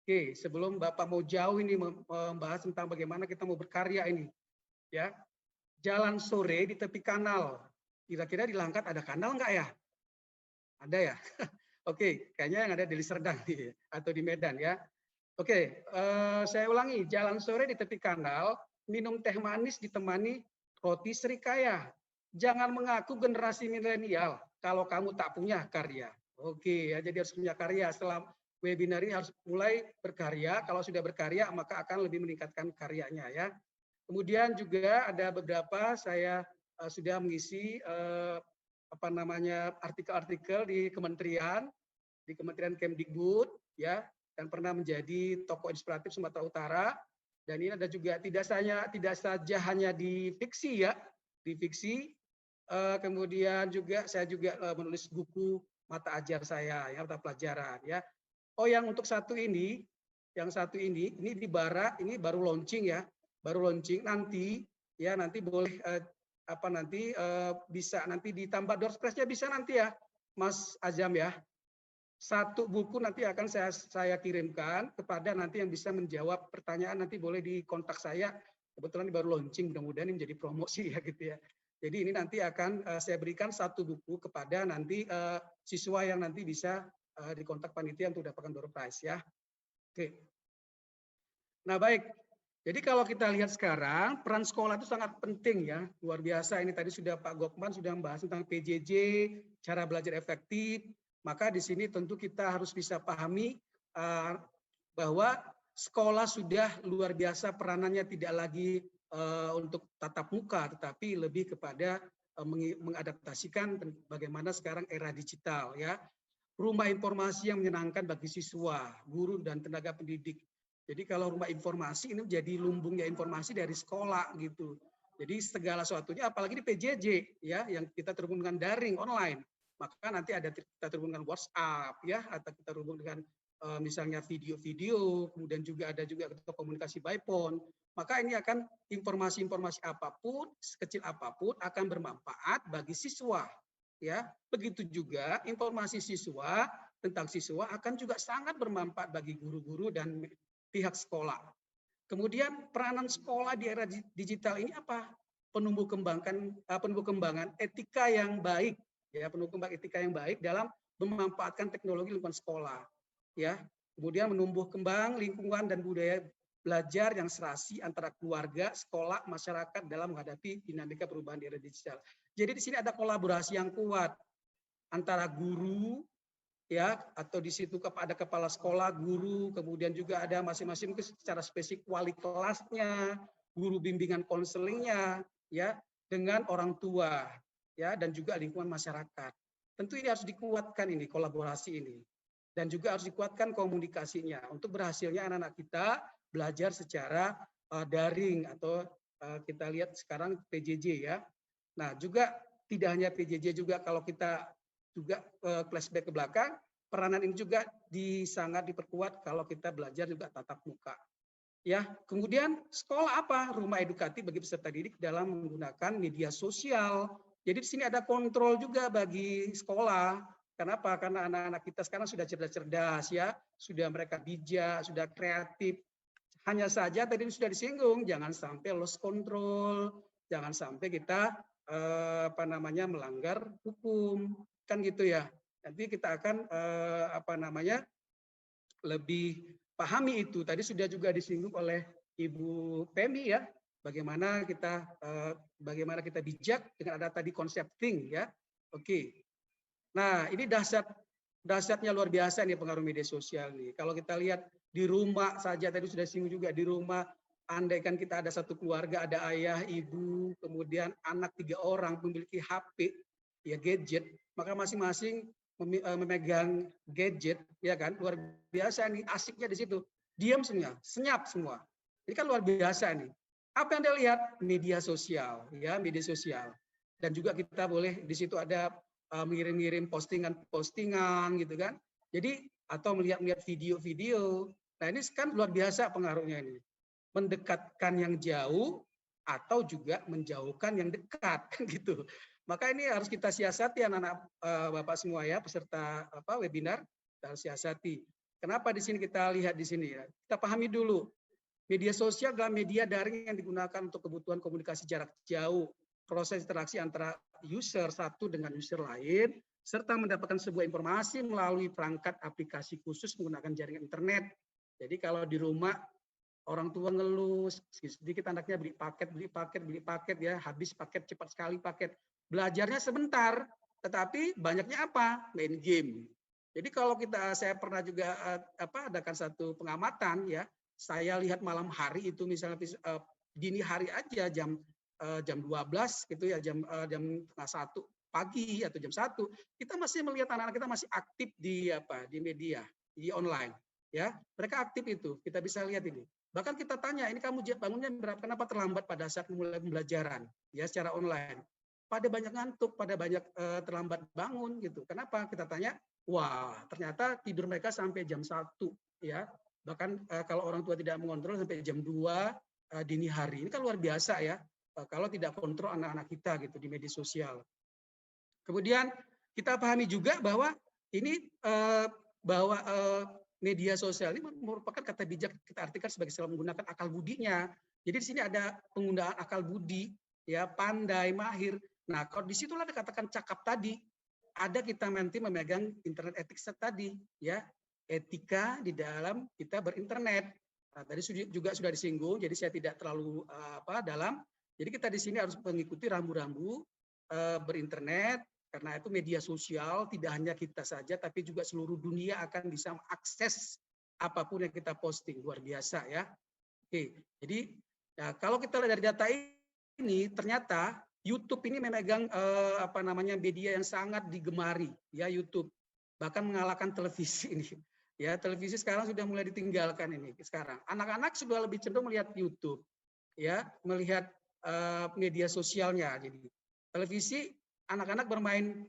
S5: Oke, sebelum Bapak mau jauh ini membahas tentang bagaimana kita mau berkarya ini. Ya. Jalan sore di tepi kanal. Kira-kira di Langkat ada kanal enggak ya? Ada ya? Oke, kayaknya yang ada di Serdang nih, atau di Medan ya. Oke, saya ulangi. Jalan sore di tepi kanal, minum teh manis ditemani roti serikaya. Jangan mengaku generasi milenial kalau kamu tak punya karya. Oke, ya, jadi harus punya karya. Setelah webinar ini harus mulai berkarya. Kalau sudah berkarya, maka akan lebih meningkatkan karyanya ya. Kemudian juga ada beberapa saya sudah mengisi artikel-artikel di Kementerian Kemdikbud ya, dan pernah menjadi tokoh inspiratif Sumatera Utara. Dan ini ada juga tidak saja hanya di fiksi ya, di fiksi. Kemudian juga saya juga menulis buku mata ajar saya ya, mata pelajaran ya. Oh, yang untuk ini di Bara ini baru launching ya, baru launching. Nanti ya, nanti boleh bisa nanti ditambah door prize-nya bisa nanti ya Mas Azam ya. Satu buku nanti akan saya kirimkan kepada nanti yang bisa menjawab pertanyaan, nanti boleh dikontak saya. Kebetulan baru launching, mudah-mudahan ini menjadi promosi ya gitu ya. Jadi ini nanti akan saya berikan satu buku kepada nanti siswa yang nanti bisa dikontak panitia untuk dapatkan door prize ya. Oke. Nah baik, jadi kalau kita lihat sekarang peran sekolah itu sangat penting ya, luar biasa. Ini tadi sudah Pak Gokman sudah membahas tentang PJJ, cara belajar efektif. Maka di sini tentu kita harus bisa pahami bahwa sekolah sudah luar biasa peranannya, tidak lagi untuk tatap muka, tetapi lebih kepada mengadaptasikan bagaimana sekarang era digital ya. Rumah informasi yang menyenangkan bagi siswa, guru dan tenaga pendidik. Jadi kalau rumah informasi ini menjadi lumbungnya informasi dari sekolah gitu. Jadi segala sesuatunya, apalagi di PJJ ya, yang kita terhubung dengan daring online, maka nanti ada kita terhubung dengan WhatsApp ya, atau kita terhubung dengan misalnya video-video, kemudian juga ada juga komunikasi by phone. Maka ini akan informasi-informasi apapun, sekecil apapun akan bermanfaat bagi siswa. Ya, begitu juga informasi siswa tentang siswa akan juga sangat bermanfaat bagi guru-guru dan pihak sekolah. Kemudian peranan sekolah di era digital ini apa? Penumbuh kembangan etika yang baik, ya, penumbuh kembang etika yang baik dalam memanfaatkan teknologi lingkungan sekolah, ya. Kemudian menumbuh kembang lingkungan dan budaya belajar yang serasi antara keluarga, sekolah, masyarakat dalam menghadapi dinamika perubahan di era digital. Jadi di sini ada kolaborasi yang kuat antara guru, ya, atau di situ ada kepala sekolah, guru, kemudian juga ada masing-masing secara spesifik wali kelasnya, guru bimbingan konselingnya, ya, dengan orang tua, ya, dan juga lingkungan masyarakat. Tentu ini harus dikuatkan ini kolaborasi ini, dan juga harus dikuatkan komunikasinya untuk berhasilnya anak-anak kita belajar secara daring atau kita lihat sekarang PJJ ya. Nah juga tidak hanya PJJ, juga kalau kita juga flashback ke belakang, peranan ini juga sangat diperkuat kalau kita belajar juga tatap muka. Ya, kemudian sekolah apa? Rumah edukatif bagi peserta didik dalam menggunakan media sosial. Jadi di sini ada kontrol juga bagi sekolah. Kenapa? Karena anak-anak kita sekarang sudah cerdas-cerdas ya, sudah mereka bijak, sudah kreatif. Hanya saja tadi sudah disinggung, jangan sampai lost control, jangan sampai kita melanggar hukum, kan gitu ya. Nanti kita akan lebih pahami itu. Tadi sudah juga disinggung oleh Ibu Pemi ya, bagaimana kita bijak dengan ada tadi konsep think ya. Oke. Nah, ini dahsyatnya luar biasa nih pengaruh media sosial nih. Kalau kita lihat di rumah saja, tadi sudah disinggung juga, di rumah andaikan kita ada satu keluarga, ada ayah, ibu, kemudian anak 3 orang memiliki HP, ya gadget, maka masing-masing memegang gadget, ya kan, luar biasa nih, asiknya di situ, diam semua, senyap semua. Ini kan luar biasa nih. Apa yang Anda lihat? Media sosial, ya, media sosial. Dan juga kita boleh di situ ada mengirim-ngirim postingan-postingan gitu kan. Jadi atau melihat video-video. Nah ini kan luar biasa pengaruhnya ini. Mendekatkan yang jauh atau juga menjauhkan yang dekat gitu. Maka ini harus kita siasati anak-anak Bapak semua ya, peserta webinar, kita harus siasati. Kenapa di sini kita lihat di sini ya? Kita pahami dulu. Media sosial adalah media daring yang digunakan untuk kebutuhan komunikasi jarak jauh, proses interaksi antara user satu dengan user lain, serta mendapatkan sebuah informasi melalui perangkat aplikasi khusus menggunakan jaringan internet. Jadi kalau di rumah orang tua ngeluh, sedikit anaknya beli paket ya, habis paket, cepat sekali paket. Belajarnya sebentar, tetapi banyaknya apa? Main game. Jadi kalau saya pernah juga adakan satu pengamatan ya, saya lihat malam hari itu misalnya dini hari aja jam 12 gitu ya, jam 1 pagi atau jam 1, kita masih melihat anak-anak kita masih aktif di media, di online ya. Mereka aktif itu, kita bisa lihat ini. Bahkan kita tanya, ini kamu bangunnya berapa, kenapa terlambat pada saat mulai pembelajaran ya secara online? Pada banyak ngantuk, pada banyak terlambat bangun gitu. Kenapa? Kita tanya, wah ternyata tidur mereka sampai jam 1 ya. Bahkan kalau orang tua tidak mengontrol sampai jam 2 dini hari. Ini kan luar biasa ya, kalau tidak kontrol anak-anak kita gitu di media sosial. Kemudian kita pahami juga bahwa ini bahwa media sosial ini merupakan kata bijak kita artikan sebagai selalu menggunakan akal budinya. Jadi di sini ada penggunaan akal budi, ya, pandai, mahir. Nah, kalau disitulah dikatakan cakap tadi, ada kita nanti memegang internet ethics tadi, ya, etika di dalam kita berinternet. Nah, tadi juga sudah disinggung, jadi saya tidak terlalu dalam. Jadi kita di sini harus mengikuti rambu-rambu berinternet, karena itu media sosial tidak hanya kita saja, tapi juga seluruh dunia akan bisa mengakses apapun yang kita posting. Luar biasa ya. Oke, jadi ya, kalau kita lihat dari data ini, ternyata YouTube ini memegang media yang sangat digemari, ya, YouTube, bahkan mengalahkan televisi ini. Ya, televisi sekarang sudah mulai ditinggalkan ini. Sekarang anak-anak sudah lebih cenderung melihat YouTube, ya, melihat media sosialnya. Jadi televisi, anak-anak bermain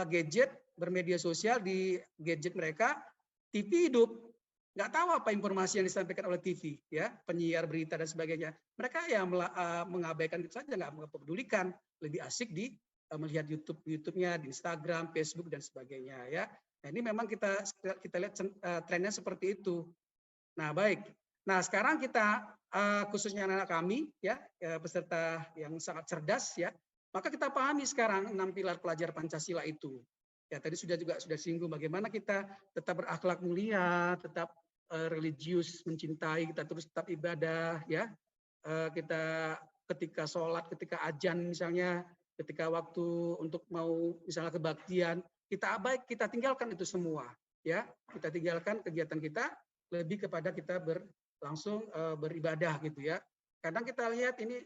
S5: gadget, bermedia sosial di gadget mereka. TV hidup, nggak tahu apa informasi yang disampaikan oleh TV, ya, penyiar berita dan sebagainya. Mereka ya mengabaikan itu saja, nggak mempedulikan. Lebih asik di melihat YouTube-nya, di Instagram, Facebook dan sebagainya, ya. Nah, ini memang kita lihat trennya seperti itu. Nah, baik. Nah, sekarang kita khususnya anak-anak kami, ya, peserta yang sangat cerdas, ya, maka kita pahami sekarang 6 pilar pelajar Pancasila itu. Ya, tadi sudah singgung bagaimana kita tetap berakhlak mulia, tetap religius, mencintai, kita terus tetap ibadah, ya. Kita ketika sholat, ketika ajan misalnya, ketika waktu untuk mau misalnya kebaktian, kita tinggalkan itu semua, ya. Kita tinggalkan kegiatan kita, lebih kepada kita langsung beribadah gitu, ya. Kadang kita lihat ini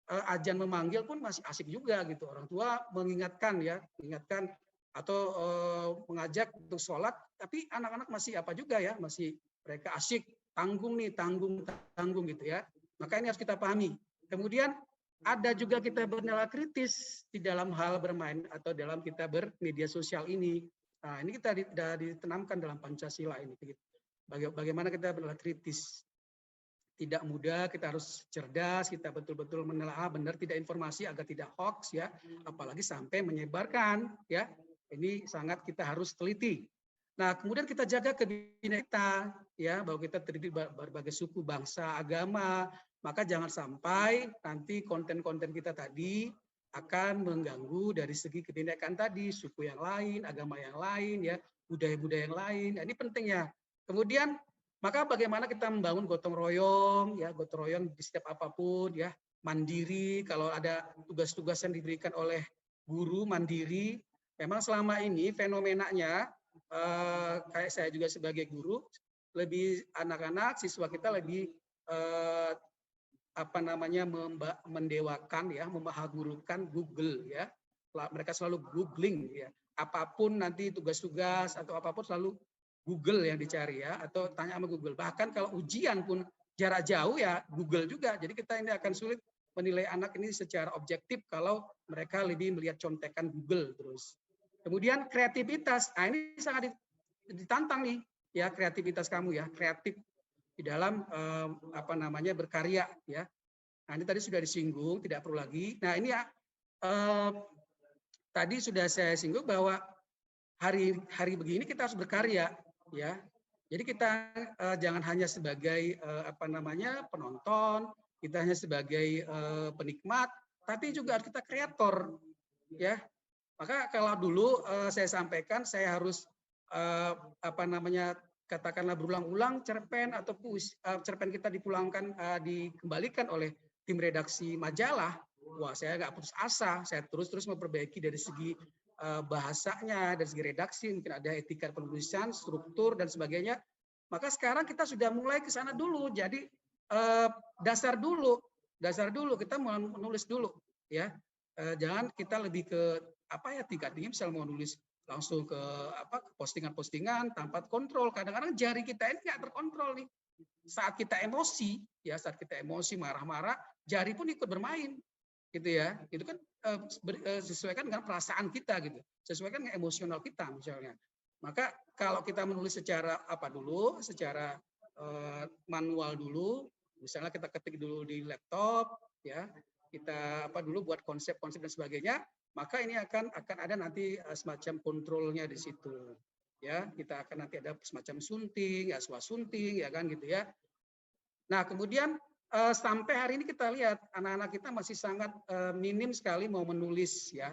S5: ajan memanggil pun masih asik juga gitu, orang tua mengingatkan, ya, atau mengajak untuk sholat, tapi anak-anak masih apa juga, ya, masih mereka asik tanggung gitu, ya. Maka ini harus kita pahami. Kemudian ada juga kita bernilai kritis di dalam hal bermain atau dalam kita bermedia sosial ini. Nah, ini kita ditanamkan dalam Pancasila ini. Bagaimana kita bernilai kritis. Tidak mudah, kita harus cerdas, kita betul-betul menelaah benar tidak informasi agar tidak hoax, ya, apalagi sampai menyebarkan, ya. Ini sangat kita harus teliti. Nah, kemudian kita jaga kebinekaan, ya, bahwa kita terdiri berbagai suku, bangsa, agama, maka jangan sampai nanti konten-konten kita tadi akan mengganggu dari segi kebinekaan tadi, suku yang lain, agama yang lain, ya, budaya-budaya yang lain. Nah, ini pentingnya. Kemudian maka bagaimana kita membangun gotong royong, ya, gotong royong di setiap apapun, ya, mandiri. Kalau ada tugas-tugas yang diberikan oleh guru, mandiri. Memang selama ini fenomenanya kayak saya juga sebagai guru, lebih anak-anak siswa kita lebih mendewakan, ya, memahagurukan Google, ya. Mereka selalu googling, ya. Apapun nanti tugas-tugas atau apapun selalu Google yang dicari, ya, atau tanya sama Google. Bahkan kalau ujian pun jarak jauh, ya, Google juga. Jadi kita ini akan sulit menilai anak ini secara objektif kalau mereka lebih melihat contekan Google terus. Kemudian kreativitas, nah ini sangat ditantang nih, ya, kreativitas kamu, ya, kreatif di dalam berkarya, ya. Nah, ini tadi sudah disinggung, tidak perlu lagi. Nah, ini ya, tadi sudah saya singgung bahwa hari begini kita harus berkarya, ya. Jadi kita jangan hanya sebagai penonton, kita hanya sebagai penikmat, tapi juga harus kita kreator, ya. Maka kalau dulu saya sampaikan, saya harus katakanlah berulang-ulang cerpen atau cerpen kita dikembalikan oleh tim redaksi majalah. Wah, saya nggak putus asa, saya terus memperbaiki dari segi bahasanya, dari segi redaksi, mungkin ada etika penulisan, struktur dan sebagainya. Maka sekarang kita sudah mulai ke sana dulu. Jadi dasar dulu kita menulis dulu, ya. Jangan kita lebih ke tingkat tinggi, misalnya mau nulis langsung ke postingan-postingan tanpa kontrol. Kadang-kadang jari kita ini nggak terkontrol nih. Saat kita emosi, marah-marah, jari pun ikut bermain, gitu, ya. Itu kan sesuaikan dengan perasaan kita, gitu, sesuaikan dengan emosional kita misalnya. Maka kalau kita menulis secara secara manual dulu, misalnya kita ketik dulu di laptop, ya, kita buat konsep-konsep dan sebagainya, maka ini akan ada nanti semacam kontrolnya di situ. ya kita akan nanti ada semacam sunting, ya swasunting, ya kan gitu ya. Nah kemudian sampai hari ini kita lihat anak-anak kita masih sangat minim sekali mau menulis ya.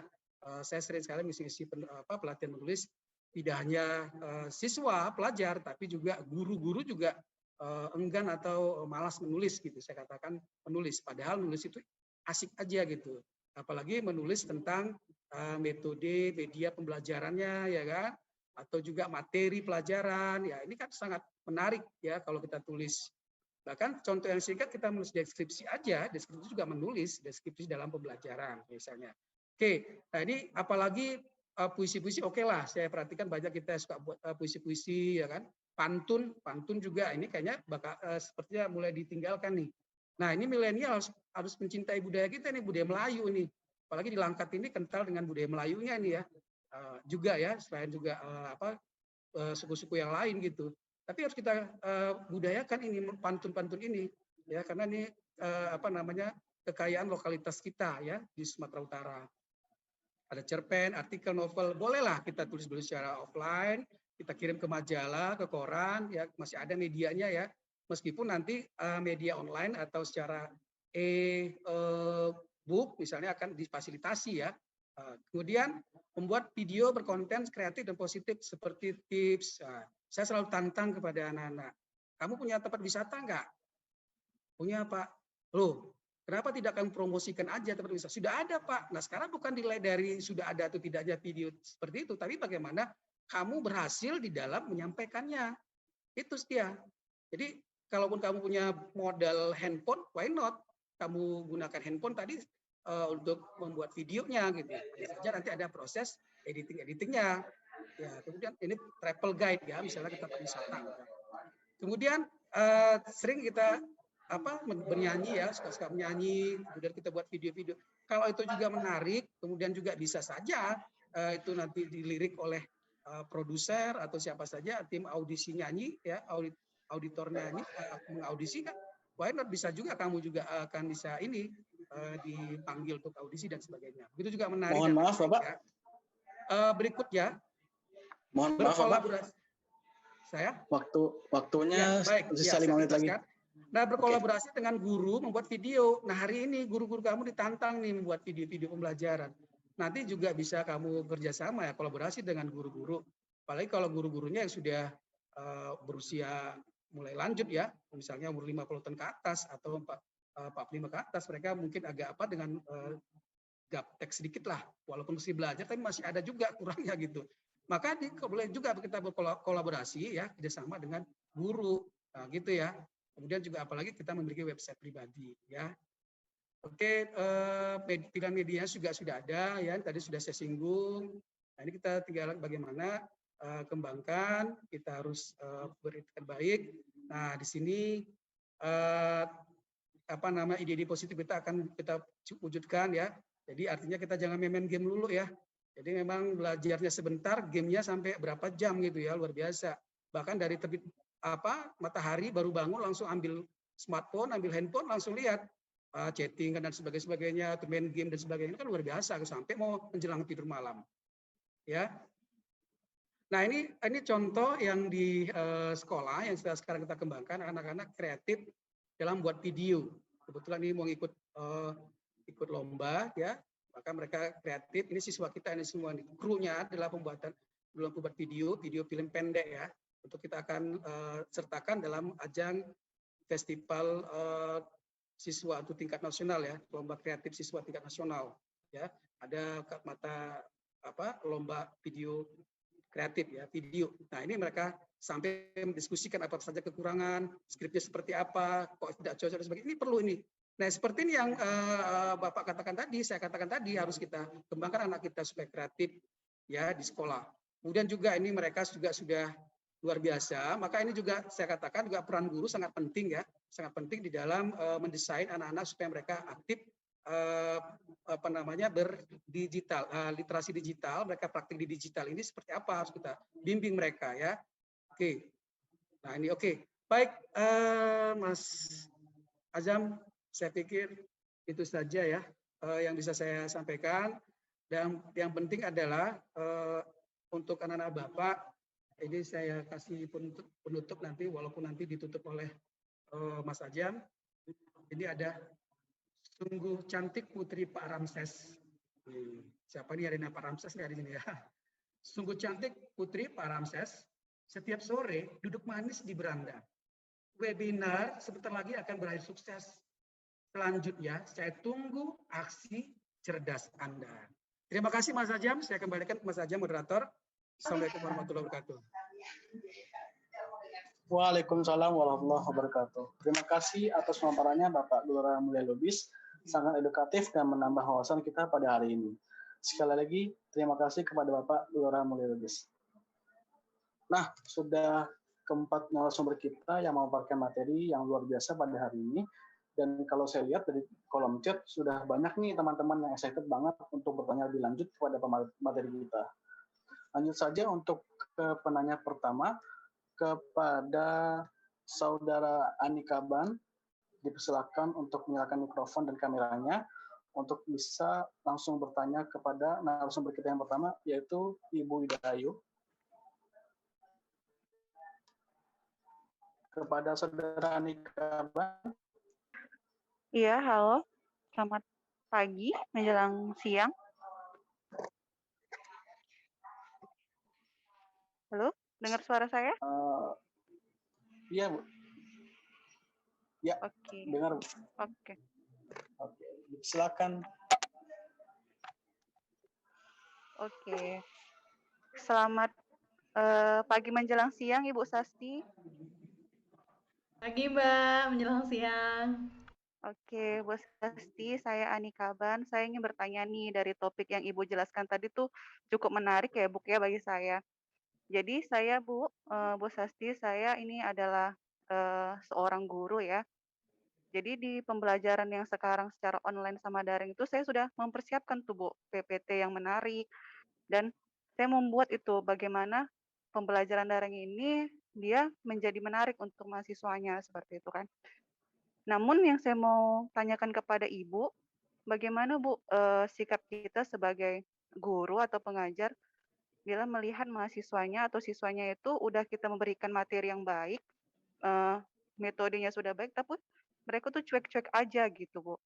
S5: Saya sering sekali mengisi pelatihan menulis, tidak hanya siswa pelajar tapi juga guru-guru juga enggan atau malas menulis gitu. Saya katakan menulis, padahal menulis itu asik aja gitu. Apalagi menulis tentang metode media pembelajarannya ya kan, atau juga materi pelajaran ya, ini kan sangat menarik ya kalau kita tulis. Bahkan contoh yang singkat kita menulis deskripsi aja, deskripsi juga menulis deskripsi dalam pembelajaran misalnya. Oke, nah ini apalagi puisi-puisi, oke lah, saya perhatikan banyak kita suka buat puisi-puisi ya kan, pantun juga ini kayaknya bakal sepertinya mulai ditinggalkan nih. Nah ini milenial harus mencintai budaya kita nih, budaya Melayu nih, apalagi di Langkat ini kental dengan budaya Melayunya nih ya, juga ya selain juga suku-suku yang lain gitu. Tapi harus kita budayakan ini pantun-pantun ini ya, karena ini kekayaan lokalitas kita ya di Sumatera Utara. Ada cerpen, artikel, novel, bolehlah kita tulis secara offline, kita kirim ke majalah, ke koran ya, masih ada medianya ya. Meskipun nanti media online atau secara book misalnya akan difasilitasi ya. Kemudian membuat video berkonten kreatif dan positif seperti tips. Saya selalu tantang kepada anak-anak, kamu punya tempat wisata enggak? Punya Pak. Loh, kenapa tidak kamu promosikan aja tempat wisata? Sudah ada Pak. Nah sekarang bukan nilai dari sudah ada atau tidaknya video seperti itu, tapi bagaimana kamu berhasil di dalam menyampaikannya. Itu dia. Jadi kalaupun kamu punya modal handphone, why not? Kamu gunakan handphone tadi untuk membuat videonya gitu. Saja nanti ada proses editingnya. Ya, kemudian ini travel guide ya, misalnya kita wisata. Kemudian sering kita bernyanyi ya, suka-suka menyanyi, kemudian kita buat video-video. Kalau itu juga menarik, kemudian juga bisa saja itu nanti dilirik oleh produser atau siapa saja, tim audisi nyanyi ya, auditor nyanyi mengaudisi kan, why not, bisa juga kamu juga akan bisa ini dipanggil untuk audisi dan sebagainya. Begitu juga menarik.
S2: Mohon maaf Bapak.
S5: Ya. Berikutnya.
S2: Mohon maaf Bapak.
S5: Saya?
S2: Waktunya sisa 5 menit lagi.
S5: Nah, berkolaborasi dengan guru membuat video. Nah, hari ini guru-guru kamu ditantang nih membuat video-video pembelajaran. Nanti juga bisa kamu kerjasama ya, kolaborasi dengan guru-guru. Apalagi kalau guru-gurunya yang sudah berusia mulai lanjut ya, misalnya umur 50 tahun ke atas atau 45 ke atas, mereka mungkin agak dengan gaptek sedikit lah, walaupun masih belajar, tapi masih ada juga kurangnya gitu. Maka boleh juga kita berkolaborasi ya, kerjasama dengan guru, nah, gitu ya. Kemudian juga apalagi kita memiliki website pribadi ya. Oke, pilihan media juga sudah ada ya, tadi sudah saya singgung. Nah, ini kita tinggal bagaimana kembangkan, kita harus beretikat baik. Nah, di sini ide-ide positif kita akan kita wujudkan ya. Jadi artinya kita jangan main game dulu ya. Jadi memang belajarnya sebentar, gamenya sampai berapa jam gitu ya, luar biasa. Bahkan dari terbit matahari baru bangun langsung ambil smartphone, ambil handphone, langsung lihat chatting dan sebagainya, atau main game dan sebagainya, kan luar biasa sampai mau menjelang tidur malam. Ya. Nah ini contoh yang di sekolah yang sekarang kita kembangkan, anak-anak kreatif dalam buat video. Kebetulan ini mau ikut lomba ya. Maka mereka kreatif, ini siswa kita ini semua, krunya adalah membuat video film pendek ya, untuk kita akan sertakan dalam ajang festival siswa untuk tingkat nasional ya, lomba kreatif siswa tingkat nasional ya, ada lomba video kreatif ya, video. Nah ini mereka sampai mendiskusikan apa saja kekurangan, skripnya seperti apa, kok tidak cocok dan sebagainya, ini perlu ini. Nah, seperti ini yang Bapak katakan tadi, saya katakan tadi, harus kita kembangkan anak kita supaya kreatif ya di sekolah. Kemudian juga ini mereka juga sudah luar biasa, maka ini juga saya katakan juga peran guru sangat penting ya, sangat penting di dalam mendesain anak-anak supaya mereka aktif berdigital, literasi digital, mereka praktik di digital ini seperti apa, harus kita bimbing mereka ya. Oke. Nah, ini oke. Baik, Mas Azam, saya pikir itu saja ya yang bisa saya sampaikan, dan yang penting adalah untuk anak-anak Bapak Ini saya kasih penutup nanti, walaupun nanti ditutup oleh Mas Ajam. Ini ada sungguh cantik putri Pak Ramses. Siapa nih, ada Pak Ramses nggak di sini ya? Sungguh cantik putri Pak Ramses. Setiap sore duduk manis di beranda. Webinar sebentar lagi akan berakhir sukses. Selanjutnya saya tunggu aksi cerdas Anda. Terima kasih Mas Ajam. Saya kembalikan ke Mas Ajam, moderator. Assalamualaikum warahmatullahi wabarakatuh.
S2: Waalaikumsalam warahmatullahi wabarakatuh. Terima kasih atas pemaparannya Bapak Lurah Mulya Lubis. Sangat edukatif dan menambah wawasan kita pada hari ini. Sekali lagi, terima kasih kepada Bapak Lurah Mulya Lubis. Nah, sudah keempat narasumber kita yang memaparkan materi yang luar biasa pada hari ini. Dan kalau saya lihat dari kolom chat, sudah banyak nih teman-teman yang excited banget untuk bertanya lebih lanjut kepada materi kita. Lanjut saja untuk ke penanya pertama, kepada Saudara Anika Ban, dipersilakan untuk menyalakan mikrofon dan kameranya untuk bisa langsung bertanya kepada narasumber kita yang pertama, yaitu Ibu Ida Ayu. Kepada Saudara Anika Ban.
S6: Iya, halo. Selamat pagi menjelang siang. Halo, dengar suara saya?
S2: Iya, Bu. Ya,
S6: Oke.
S2: dengar, Bu.
S6: Oke.
S2: Oke, silakan.
S6: Oke. Selamat pagi menjelang siang, Ibu Sasti.
S1: Pagi Mbak, menjelang siang.
S6: Oke, Bu Sasti, saya Anika Ban. Saya ingin bertanya nih, dari topik yang Ibu jelaskan tadi tuh cukup menarik ya, Bu, ya, bagi saya. Jadi saya, Bu Sasti, saya ini adalah seorang guru ya. Jadi di pembelajaran yang sekarang secara online sama daring itu saya sudah mempersiapkan tuh, Bu, PPT yang menarik. Dan saya membuat itu bagaimana pembelajaran daring ini dia menjadi menarik untuk mahasiswanya, seperti itu kan. Namun yang saya mau tanyakan kepada Ibu, bagaimana Bu sikap kita sebagai guru atau pengajar bila melihat mahasiswanya atau siswanya itu udah kita memberikan materi yang baik, metodenya sudah baik, tapi mereka tuh cuek-cuek aja gitu, Bu.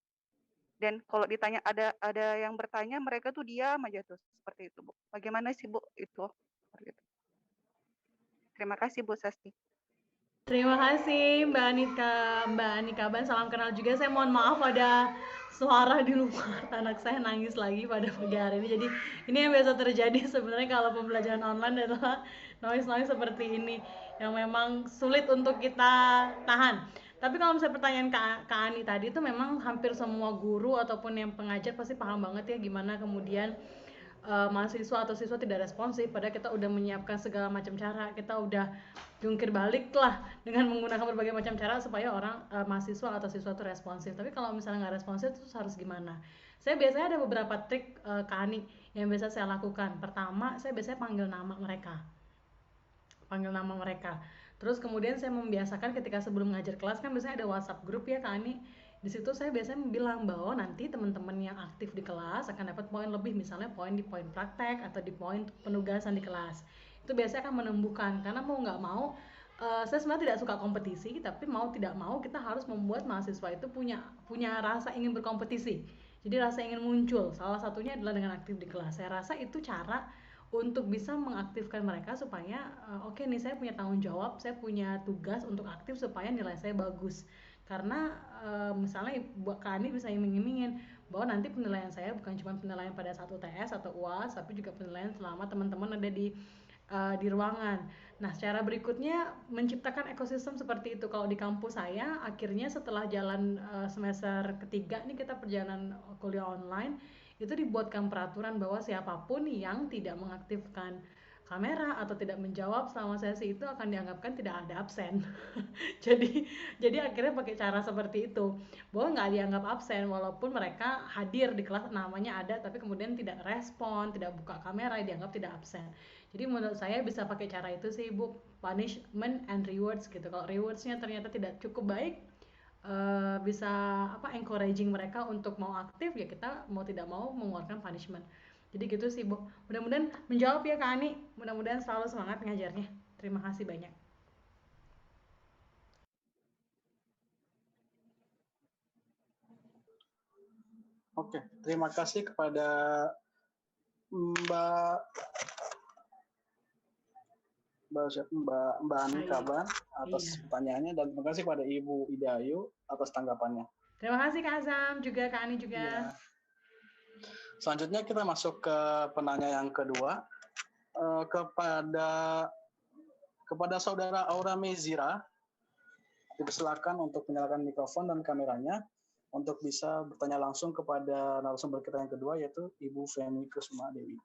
S6: Dan kalau ditanya ada yang bertanya, mereka tuh diam aja tuh, seperti itu, Bu. Bagaimana sih, Bu, itu? Seperti itu. Terima kasih, Bu Sasti.
S1: Terima kasih Mbak Anika Ban, salam kenal juga. Saya mohon maaf ada suara di luar, anak saya nangis lagi pada pagi hari ini. Jadi ini yang biasa terjadi sebenarnya kalau pembelajaran online adalah noise seperti ini yang memang sulit untuk kita tahan. Tapi kalau misalnya pertanyaan Kak Ani tadi itu memang hampir semua guru ataupun yang pengajar pasti paham banget ya gimana kemudian mahasiswa atau siswa tidak responsif, padahal kita udah menyiapkan segala macam cara, kita udah jungkir balik lah dengan menggunakan berbagai macam cara supaya orang mahasiswa atau siswa itu responsif. Tapi kalau misalnya nggak responsif itu harus gimana? Saya biasanya ada beberapa trik Kak Ani yang biasa saya lakukan. Pertama, saya biasanya panggil nama mereka. Terus kemudian saya membiasakan ketika sebelum ngajar kelas kan biasanya ada WhatsApp grup ya Kak Ani. Di situ saya biasanya bilang bahwa nanti teman-teman yang aktif di kelas akan dapat poin lebih, misalnya poin di poin praktek atau di poin penugasan di kelas. Itu biasanya akan menumbuhkan, karena mau nggak mau saya sebenarnya tidak suka kompetisi, tapi mau tidak mau kita harus membuat mahasiswa itu punya rasa ingin berkompetisi. Jadi rasa ingin muncul. Salah satunya adalah dengan aktif di kelas. Saya rasa itu cara untuk bisa mengaktifkan mereka supaya oke nih, saya punya tanggung jawab, saya punya tugas untuk aktif supaya nilai saya bagus. Karena misalnya buat Kak Ani bisa iming-imingin bahwa nanti penilaian saya bukan cuma penilaian pada saat UTS atau UAS, tapi juga penilaian selama teman-teman ada di ruangan. Nah, cara berikutnya menciptakan ekosistem seperti itu. Kalau di kampus saya, akhirnya setelah jalan semester ketiga nih kita perjalanan kuliah online, itu dibuatkan peraturan bahwa siapapun yang tidak mengaktifkan kamera atau tidak menjawab selama sesi itu akan dianggapkan tidak ada absen. jadi akhirnya pakai cara seperti itu, bahwa nggak dianggap absen walaupun mereka hadir di kelas, namanya ada tapi kemudian tidak respon, tidak buka kamera, dianggap tidak absen. Jadi menurut saya bisa pakai cara itu sih Bu, punishment and rewards gitu. Kalau rewardsnya ternyata tidak cukup baik, bisa encouraging mereka untuk mau aktif, ya kita mau tidak mau mengeluarkan punishment. Jadi gitu sih Bu. Mudah-mudahan menjawab ya Kak Ani. Mudah-mudahan selalu semangat ngajarnya. Terima kasih banyak.
S2: Oke, terima kasih kepada Mbak Ani Kaban atas pertanyaannya, dan terima kasih kepada Ibu Ida Ayu atas tanggapannya.
S1: Terima kasih Kak Azam, juga Kak Ani juga.
S2: Ya. Selanjutnya kita masuk ke penanya yang kedua, kepada Saudara Aura Mezira, dipersilakan untuk menyalakan mikrofon dan kameranya untuk bisa bertanya langsung kepada narasumber kita yang kedua, yaitu Ibu Feni Kusuma Dewi.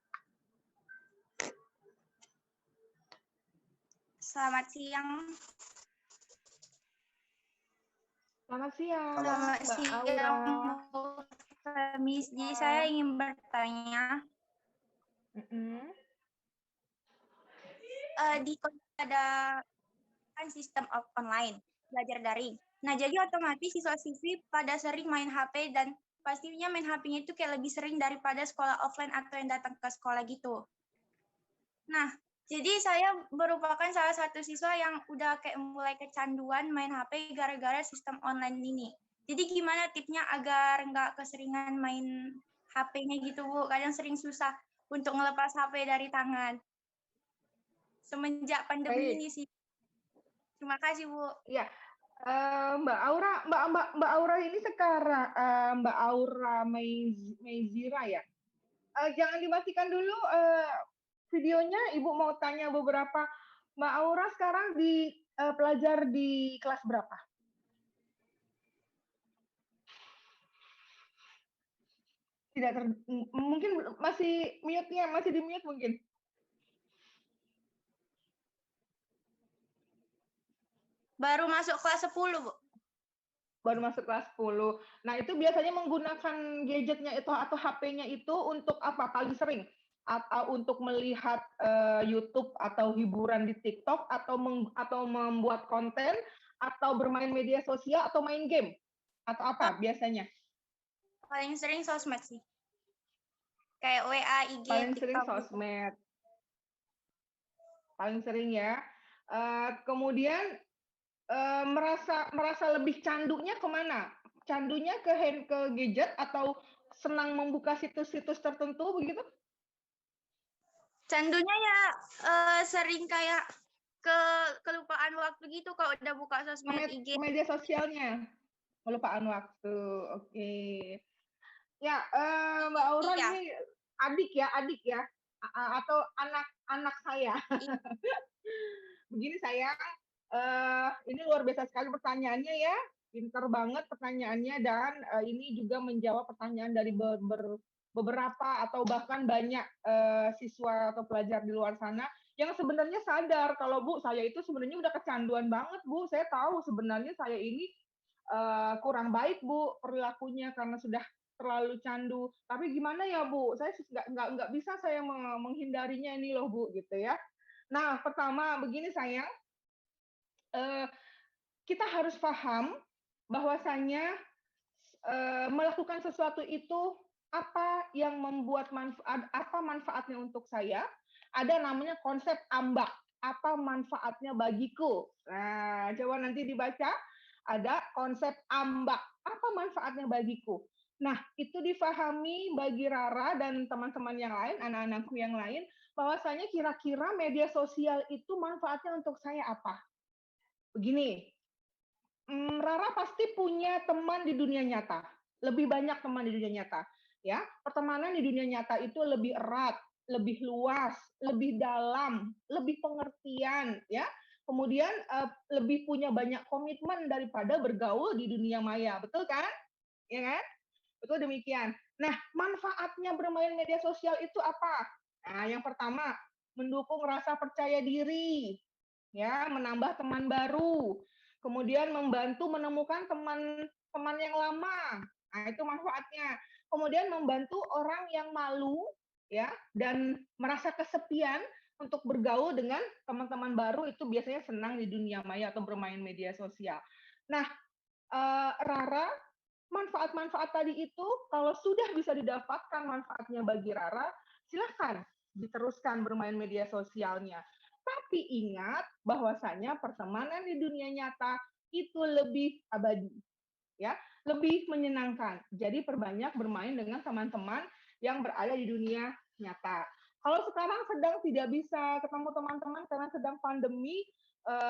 S7: Selamat siang.
S3: Selamat siang.
S7: Selamat siang, Miss. Jadi saya ingin bertanya, di ada kan sistem online belajar daring. Nah, jadi otomatis siswa-siswi pada sering main HP, dan pastinya main HP-nya itu kayak lebih sering daripada sekolah offline atau yang datang ke sekolah gitu. Nah, jadi saya merupakan salah satu siswa yang udah kayak mulai kecanduan main HP gara-gara sistem online ini. Jadi gimana tipsnya agar nggak keseringan main HP-nya gitu, Bu? Kadang sering susah untuk ngelepas HP dari tangan. Semenjak pandemi ini sih. Terima kasih, Bu.
S3: Ya, Mbak Aura ini sekarang Mbak Aura Mezira ya. Jangan dimatikan dulu videonya. Ibu mau tanya beberapa. Mbak Aura sekarang pelajar di kelas berapa? Mungkin masih mute-nya, masih di mute mungkin.
S7: Baru masuk kelas 10, Bu.
S3: Baru masuk kelas 10. Nah, itu biasanya menggunakan gadgetnya itu atau HP-nya itu untuk apa paling sering? Atau untuk melihat YouTube atau hiburan di TikTok, atau membuat konten, atau bermain media sosial, atau main game? Atau apa biasanya?
S7: Paling sering sosmed sih. Kayak WA, IG,
S3: paling
S7: TikTok.
S3: Sering sosmed. Paling sering ya. Kemudian merasa lebih candunya kemana? Candunya ke gadget atau senang membuka situs-situs tertentu begitu?
S7: Candunya ya sering kayak kelupaan waktu gitu kalau udah buka sosmed, IG.
S3: Media sosialnya, kelupaan waktu. Oke. Ya, Mbak Aura ini adik ya, atau anak saya. Begini sayang. Ini luar biasa sekali pertanyaannya ya, pinter banget pertanyaannya, dan ini juga menjawab pertanyaan dari beberapa atau bahkan banyak siswa atau pelajar di luar sana yang sebenarnya sadar kalau Bu, saya itu sebenarnya udah kecanduan banget Bu, saya tahu sebenarnya saya ini kurang baik Bu perilakunya karena sudah terlalu candu, tapi gimana ya Bu, saya nggak bisa saya menghindarinya ini loh Bu, gitu ya. Nah, pertama begini sayang, kita harus paham bahwasanya melakukan sesuatu itu apa yang membuat manfaatnya untuk saya. Ada namanya konsep ambak, apa manfaatnya bagiku. Nah, coba nanti dibaca, ada konsep ambak, apa manfaatnya bagiku. Nah, itu difahami bagi Rara dan teman-teman yang lain, anak-anakku yang lain, bahwasanya kira-kira media sosial itu manfaatnya untuk saya apa. Begini, Rara pasti punya teman di dunia nyata, lebih banyak teman di dunia nyata. Ya, pertemanan di dunia nyata itu lebih erat, lebih luas, lebih dalam, lebih pengertian, ya. Kemudian lebih punya banyak komitmen daripada bergaul di dunia maya, betul kan? Ya kan? Betul demikian. Nah, manfaatnya bermain media sosial itu apa? Nah, yang pertama, mendukung rasa percaya diri, ya, menambah teman baru, kemudian membantu menemukan teman yang lama. Nah, itu manfaatnya. Kemudian membantu orang yang malu, ya, dan merasa kesepian untuk bergaul dengan teman-teman baru, itu biasanya senang di dunia maya atau bermain media sosial. Nah, Rara, manfaat-manfaat tadi itu kalau sudah bisa didapatkan manfaatnya bagi Rara, silakan diteruskan bermain media sosialnya. Tapi ingat bahwasanya pertemanan di dunia nyata itu lebih abadi, ya, lebih menyenangkan. Jadi perbanyak bermain dengan teman-teman yang berada di dunia nyata. Kalau sekarang sedang tidak bisa ketemu teman-teman karena sedang pandemi,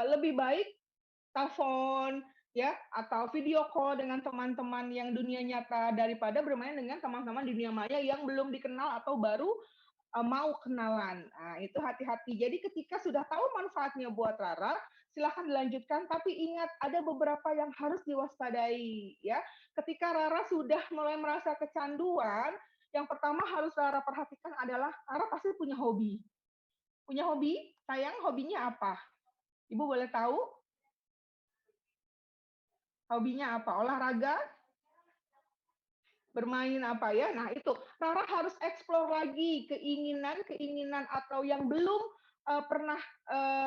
S3: lebih baik telepon, ya, atau video call dengan teman-teman yang dunia nyata daripada bermain dengan teman-teman di dunia maya yang belum dikenal atau baru mau kenalan. Nah, itu hati-hati. Jadi ketika sudah tahu manfaatnya buat Rara, silahkan dilanjutkan. Tapi ingat, ada beberapa yang harus diwaspadai. Ya, ketika Rara sudah mulai merasa kecanduan, yang pertama harus Rara perhatikan adalah Rara pasti punya hobi. Punya hobi? Sayang, hobinya apa? Ibu boleh tahu? Hobinya apa? Olahraga? Bermain apa ya? Nah, itu Rara harus explore lagi keinginan atau yang belum pernah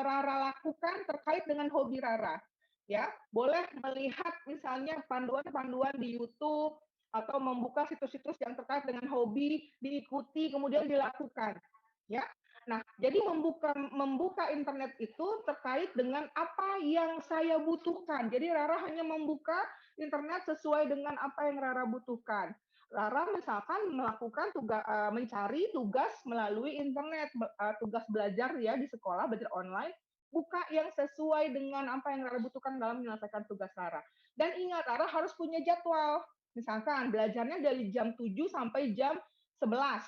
S3: Rara lakukan terkait dengan hobi Rara. Ya, boleh melihat misalnya panduan-panduan di YouTube atau membuka situs-situs yang terkait dengan hobi, diikuti kemudian dilakukan. Ya. Nah, jadi membuka internet itu terkait dengan apa yang saya butuhkan. Jadi Rara hanya membuka internet sesuai dengan apa yang Rara butuhkan. Rara misalkan melakukan mencari tugas melalui internet, tugas belajar ya di sekolah, belajar online, buka yang sesuai dengan apa yang Rara butuhkan dalam menyelesaikan tugas Rara. Dan ingat, Rara harus punya jadwal. Misalkan belajarnya dari jam 7 sampai jam 11.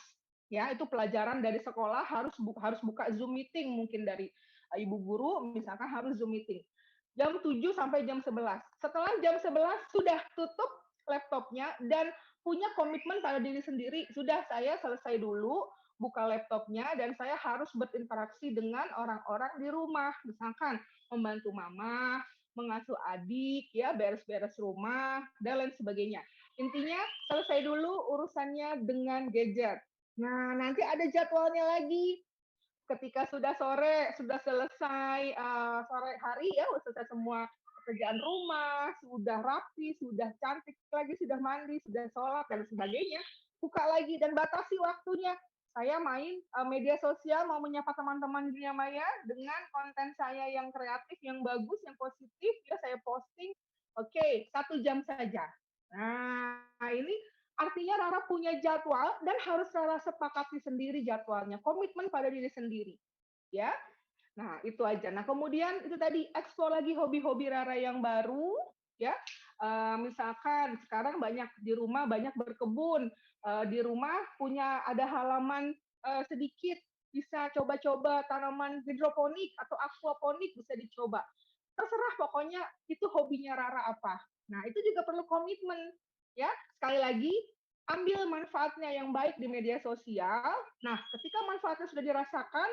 S3: Ya, itu pelajaran dari sekolah harus buka Zoom meeting mungkin dari ibu guru, misalkan harus Zoom meeting. Jam 7 sampai jam 11. Setelah jam 11 sudah tutup laptopnya dan punya komitmen pada diri sendiri, sudah saya selesai dulu buka laptopnya dan saya harus berinteraksi dengan orang-orang di rumah, misalkan membantu mama, mengasuh adik, ya beres-beres rumah dan lain sebagainya. Intinya selesai dulu urusannya dengan gadget. Nah, nanti ada jadwalnya lagi. Ketika sudah sore, sudah selesai sore hari ya, selesai semua pekerjaan rumah, sudah rapi, sudah cantik lagi, sudah mandi, sudah sholat dan sebagainya, buka lagi dan batasi waktunya. Saya main media sosial, mau menyapa teman-teman dunia maya dengan konten saya yang kreatif, yang bagus, yang positif, ya saya posting. Oke, 1 jam saja. Nah, ini artinya Rara punya jadwal dan harus Rara sepakati sendiri jadwalnya, komitmen pada diri sendiri. Ya. Nah, itu aja. Nah, kemudian itu tadi eksplor lagi hobi-hobi Rara yang baru, ya. Misalkan sekarang banyak di rumah banyak berkebun, di rumah punya ada halaman sedikit, bisa coba-coba tanaman hidroponik atau aquaponik bisa dicoba. Terserah pokoknya itu hobinya Rara apa. Nah, itu juga perlu komitmen, ya. Sekali lagi, ambil manfaatnya yang baik di media sosial. Nah, ketika manfaatnya sudah dirasakan,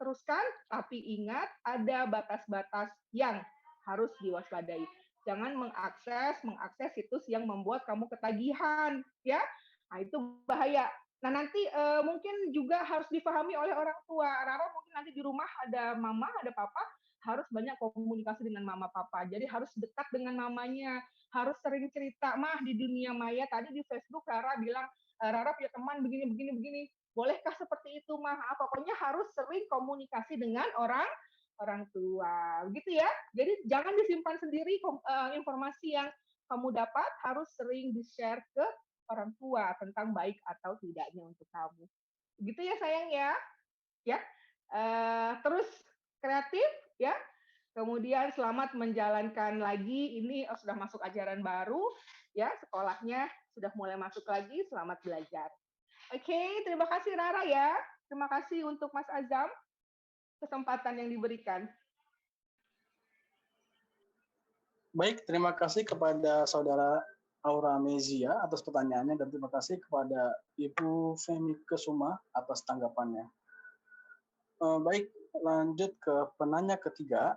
S3: teruskan, tapi ingat ada batas-batas yang harus diwaspadai. Jangan mengakses situs yang membuat kamu ketagihan, ya. Nah, itu bahaya. Nah, nanti mungkin juga harus dipahami oleh orang tua. Rara mungkin nanti di rumah ada mama, ada papa, harus banyak komunikasi dengan mama papa. Jadi harus dekat dengan mamanya, harus sering cerita. Mah, di dunia maya tadi di Facebook Rara bilang, Rara punya teman begini. Bolehkah seperti itu, Mah? Pokoknya harus sering komunikasi dengan orang tua. Begitu ya. Jadi jangan disimpan sendiri informasi yang kamu dapat, harus sering di-share ke orang tua tentang baik atau tidaknya untuk kamu. Begitu ya sayang ya. Ya. Terus kreatif ya. Kemudian selamat menjalankan lagi, ini sudah masuk ajaran baru ya, sekolahnya sudah mulai masuk lagi, selamat belajar. Oke, terima kasih Rara ya. Terima kasih untuk Mas Azam kesempatan yang diberikan.
S2: Baik, terima kasih kepada Saudara Aura Mezia atas pertanyaannya dan terima kasih kepada Ibu Femi Kesuma atas tanggapannya. Baik, lanjut ke penanya ketiga.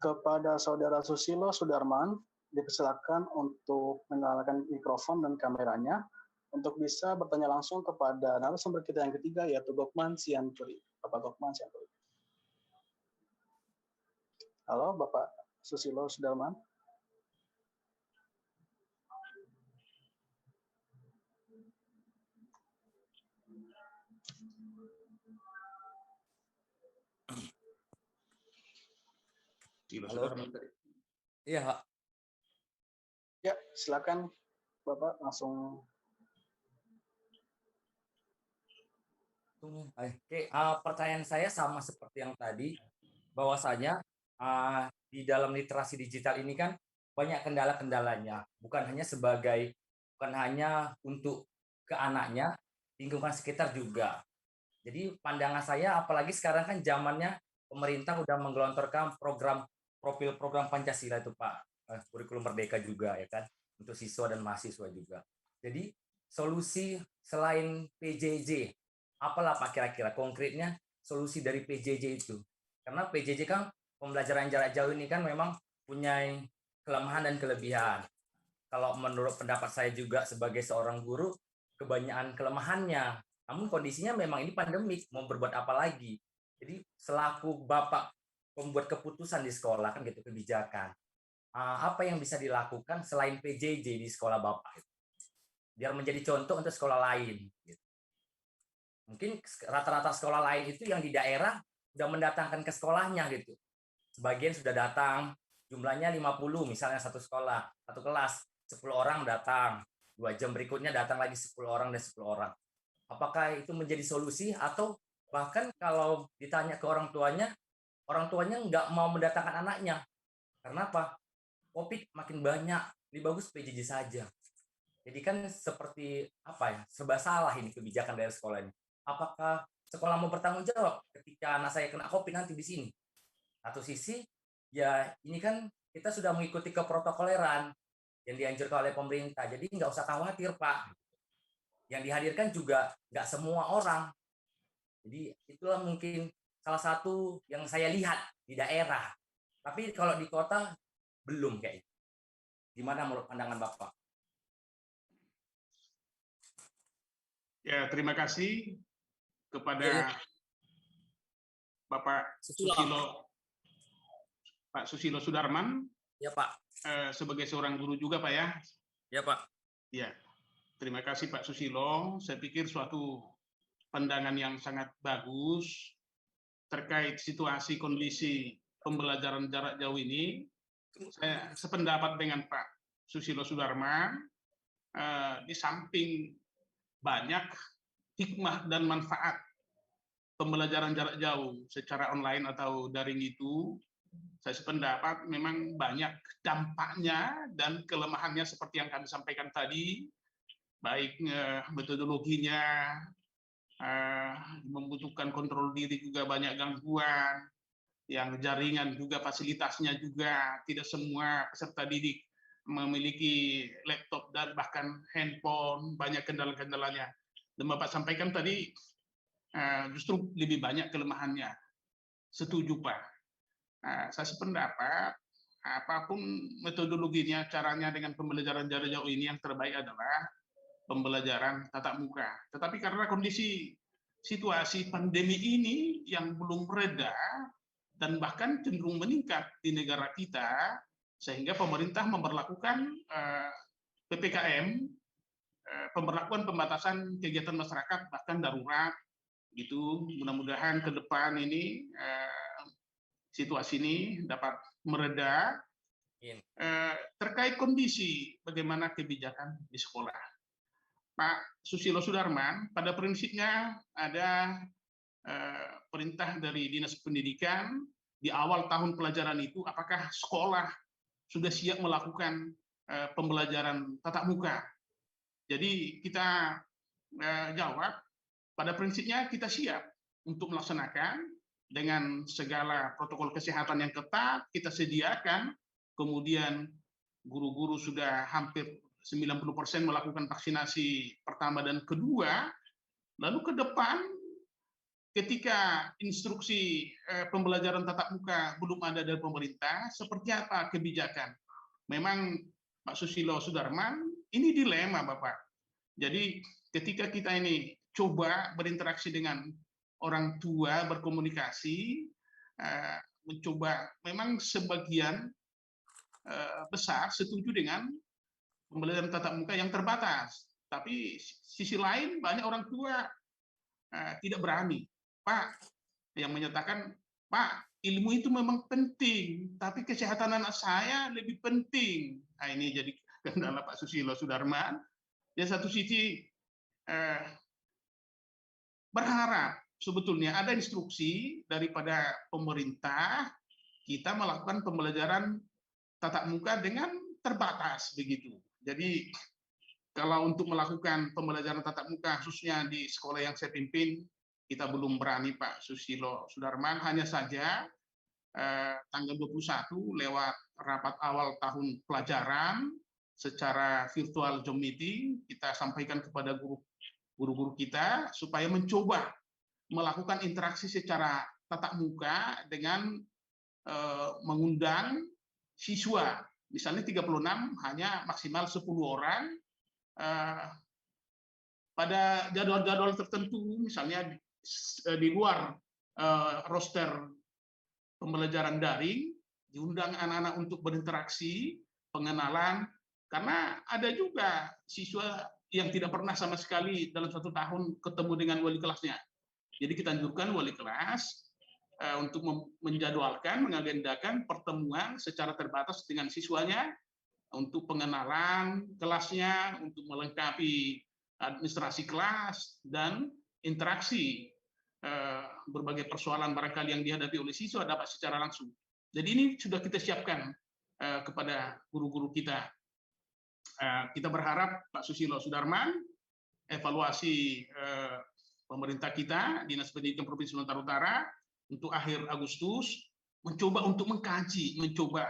S2: Kepada Saudara Susilo Sudarman, dipersilakan untuk menyalakan mikrofon dan kameranya untuk bisa bertanya langsung kepada narasumber kita yang ketiga, yaitu Gokman Sianturi. Bapak Gokman Sianturi. Halo, Bapak Susilo Sudarman.
S4: Susilo
S8: Halo
S4: Sudarman.
S8: teman-teman. Iya, Pak.
S2: Ya, silakan Bapak langsung.
S8: Oke, pertanyaan saya sama seperti yang tadi, bahwasanya di dalam literasi digital ini kan banyak kendala-kendalanya, bukan hanya untuk ke anaknya, lingkungan sekitar juga. Jadi pandangan saya, apalagi sekarang kan zamannya pemerintah udah menggelontorkan program Pancasila itu Pak, kurikulum merdeka juga ya kan, untuk siswa dan mahasiswa juga. Jadi solusi selain PJJ, apalah Pak kira-kira konkretnya solusi dari PJJ itu? Karena PJJ kan pembelajaran jarak jauh ini kan memang punya kelemahan dan kelebihan. Kalau menurut pendapat saya juga sebagai seorang guru, kebanyakan kelemahannya. Namun kondisinya memang ini pandemik, mau berbuat apa lagi? Jadi selaku Bapak pembuat keputusan di sekolah kan gitu, kebijakan. Apa yang bisa dilakukan selain PJJ di sekolah Bapak? Biar menjadi contoh untuk sekolah lain. Gitu. Mungkin rata-rata sekolah lain itu yang di daerah udah mendatangkan ke sekolahnya gitu. Sebagian sudah datang, jumlahnya 50 misalnya satu sekolah, satu kelas, 10 orang datang. 2 jam berikutnya datang lagi 10 orang dan 10 orang. Apakah itu menjadi solusi atau bahkan kalau ditanya ke orang tuanya nggak mau mendatangkan anaknya. Karena apa? COVID makin banyak, lebih bagus PJJ saja. Jadi kan seperti apa ya, serba salah ini kebijakan dari sekolah ini. Apakah sekolah mau bertanggung jawab ketika anak saya kena COVID nanti di sini? Satu sisi, ya ini kan kita sudah mengikuti keprotokoleran yang dianjurkan oleh pemerintah, jadi nggak usah khawatir Pak. Yang dihadirkan juga nggak semua orang. Jadi itulah mungkin salah satu yang saya lihat di daerah. Tapi kalau di kota belum kayak. Gimana menurut pandangan Bapak?
S4: Ya, terima kasih kepada Bapak Susilo Sudarman.
S8: Ya Pak.
S4: Sebagai seorang guru juga Pak ya.
S8: Ya Pak.
S4: Ya, terima kasih Pak Susilo. Saya pikir suatu pandangan yang sangat bagus terkait situasi kondisi pembelajaran jarak jauh ini. Saya sependapat dengan Pak Susilo Sudarman. Di samping banyak hikmah dan manfaat pembelajaran jarak jauh secara online atau daring itu, saya sependapat memang banyak dampaknya dan kelemahannya seperti yang kami sampaikan tadi, baik metodologinya, membutuhkan kontrol diri juga banyak gangguan, yang jaringan juga fasilitasnya juga tidak semua peserta didik memiliki laptop dan bahkan handphone, banyak kendala-kendalanya. Dan Bapak sampaikan tadi justru lebih banyak kelemahannya. Setuju Pak. Saya sependapat apapun metodologinya, caranya dengan pembelajaran jarak jauh ini yang terbaik adalah pembelajaran tatap muka. Tetapi karena kondisi situasi pandemi ini yang belum reda dan bahkan cenderung meningkat di negara kita, sehingga pemerintah memberlakukan PPKM, pemberlakuan pembatasan kegiatan masyarakat bahkan darurat gitu. Mudah-mudahan ke depan ini situasi ini dapat mereda. Terkait kondisi bagaimana kebijakan di sekolah, Pak Susilo Sudarman, pada prinsipnya ada perintah dari Dinas Pendidikan di awal tahun pelajaran itu, apakah sekolah sudah siap melakukan pembelajaran tatap muka. Jadi kita jawab, pada prinsipnya kita siap untuk melaksanakan dengan segala protokol kesehatan yang ketat, kita sediakan, kemudian guru-guru sudah hampir 90% melakukan vaksinasi pertama dan kedua, lalu ke depan ketika instruksi pembelajaran tatap muka belum ada dari pemerintah, seperti apa kebijakan? Memang Pak Susilo Sudarman, ini dilema Bapak. Jadi ketika kita ini coba berinteraksi dengan orang tua, berkomunikasi, mencoba, memang sebagian besar setuju dengan pembelajaran tatap muka yang terbatas. Tapi sisi lain banyak orang tua tidak berani. Pak, yang menyatakan, Pak, ilmu itu memang penting, tapi kesehatan anak saya lebih penting. Nah, ini jadi kendala Pak Susilo Sudarman. Di satu sisi berharap sebetulnya ada instruksi daripada pemerintah kita melakukan pembelajaran tatap muka dengan terbatas begitu. Jadi kalau untuk melakukan pembelajaran tatap muka khususnya di sekolah yang saya pimpin, kita belum berani Pak Susilo Sudarman. Hanya saja tanggal 21 lewat rapat awal tahun pelajaran secara virtual Zoom meeting, kita sampaikan kepada guru-guru kita supaya mencoba melakukan interaksi secara tatap muka dengan mengundang siswa. Misalnya 36 hanya maksimal 10 orang pada jadwal-jadwal tertentu, misalnya di luar roster pembelajaran daring, diundang anak-anak untuk berinteraksi, pengenalan, karena ada juga siswa yang tidak pernah sama sekali dalam 1 tahun ketemu dengan wali kelasnya. Jadi kita anjurkan wali kelas untuk menjadwalkan, mengagendakan pertemuan secara terbatas dengan siswanya untuk pengenalan kelasnya, untuk melengkapi administrasi kelas, dan interaksi berbagai persoalan barangkali yang dihadapi oleh siswa dapat secara langsung. Jadi ini sudah kita siapkan kepada guru-guru kita. Kita berharap Pak Susilo Sudarman, evaluasi pemerintah kita, Dinas Pendidikan Provinsi Sumatera Utara, untuk akhir Agustus, mencoba untuk mengkaji, mencoba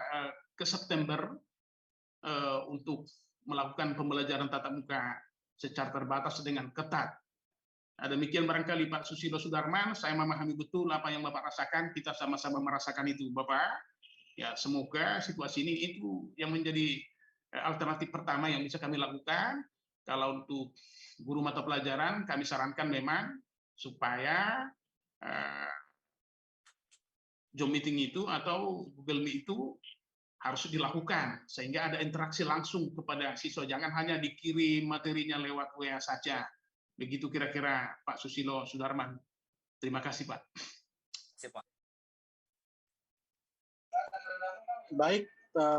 S4: ke September untuk melakukan pembelajaran tatap muka secara terbatas dengan ketat. Nah, demikian barangkali Pak Susilo Sudarman, saya memahami betul apa yang Bapak rasakan, kita sama-sama merasakan itu Bapak. Ya, semoga situasi ini itu yang menjadi alternatif pertama yang bisa kami lakukan. Kalau untuk guru mata pelajaran, kami sarankan memang supaya Zoom meeting itu atau Google Meet itu harus dilakukan sehingga ada interaksi langsung kepada siswa, jangan hanya dikirim materinya lewat WA saja. Begitu kira-kira Pak Susilo Sudarman. Terima kasih Pak.
S2: Baik,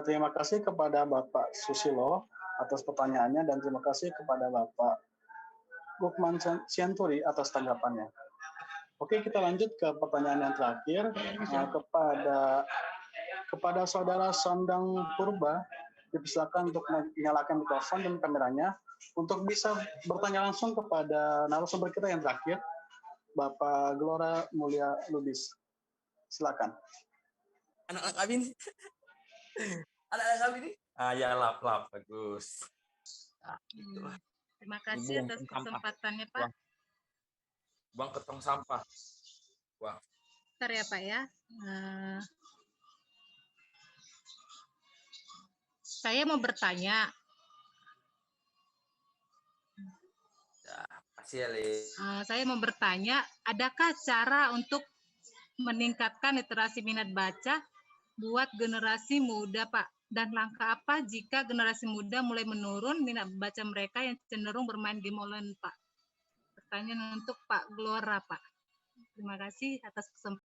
S2: terima kasih kepada Bapak Susilo atas pertanyaannya dan terima kasih kepada Bapak Gukman Sianturi atas tanggapannya. Oke, kita lanjut ke pertanyaan yang terakhir kepada Saudara Sondang Purba. Dipersilakan untuk menyalakan mikrofon dan kameranya untuk bisa bertanya langsung kepada narasumber kita yang terakhir, Bapak Gelora Mulia Lubis. Silakan.
S8: Anak-anak kami ini. Anak-anak kami ini. Ya, lap, bagus. Nah, gitu.
S9: Terima kasih atas kesempatannya, Pak.
S8: Buang ke tong sampah. Buang.
S9: Bentar ya, Pak ya. Saya mau bertanya. Saya mau bertanya, adakah cara untuk meningkatkan literasi minat baca buat generasi muda, Pak? Dan langkah apa jika generasi muda mulai menurun minat baca mereka yang cenderung bermain game online, Pak? Pertanyaan untuk Pak Gelora, Pak. Terima kasih atas kesempatan.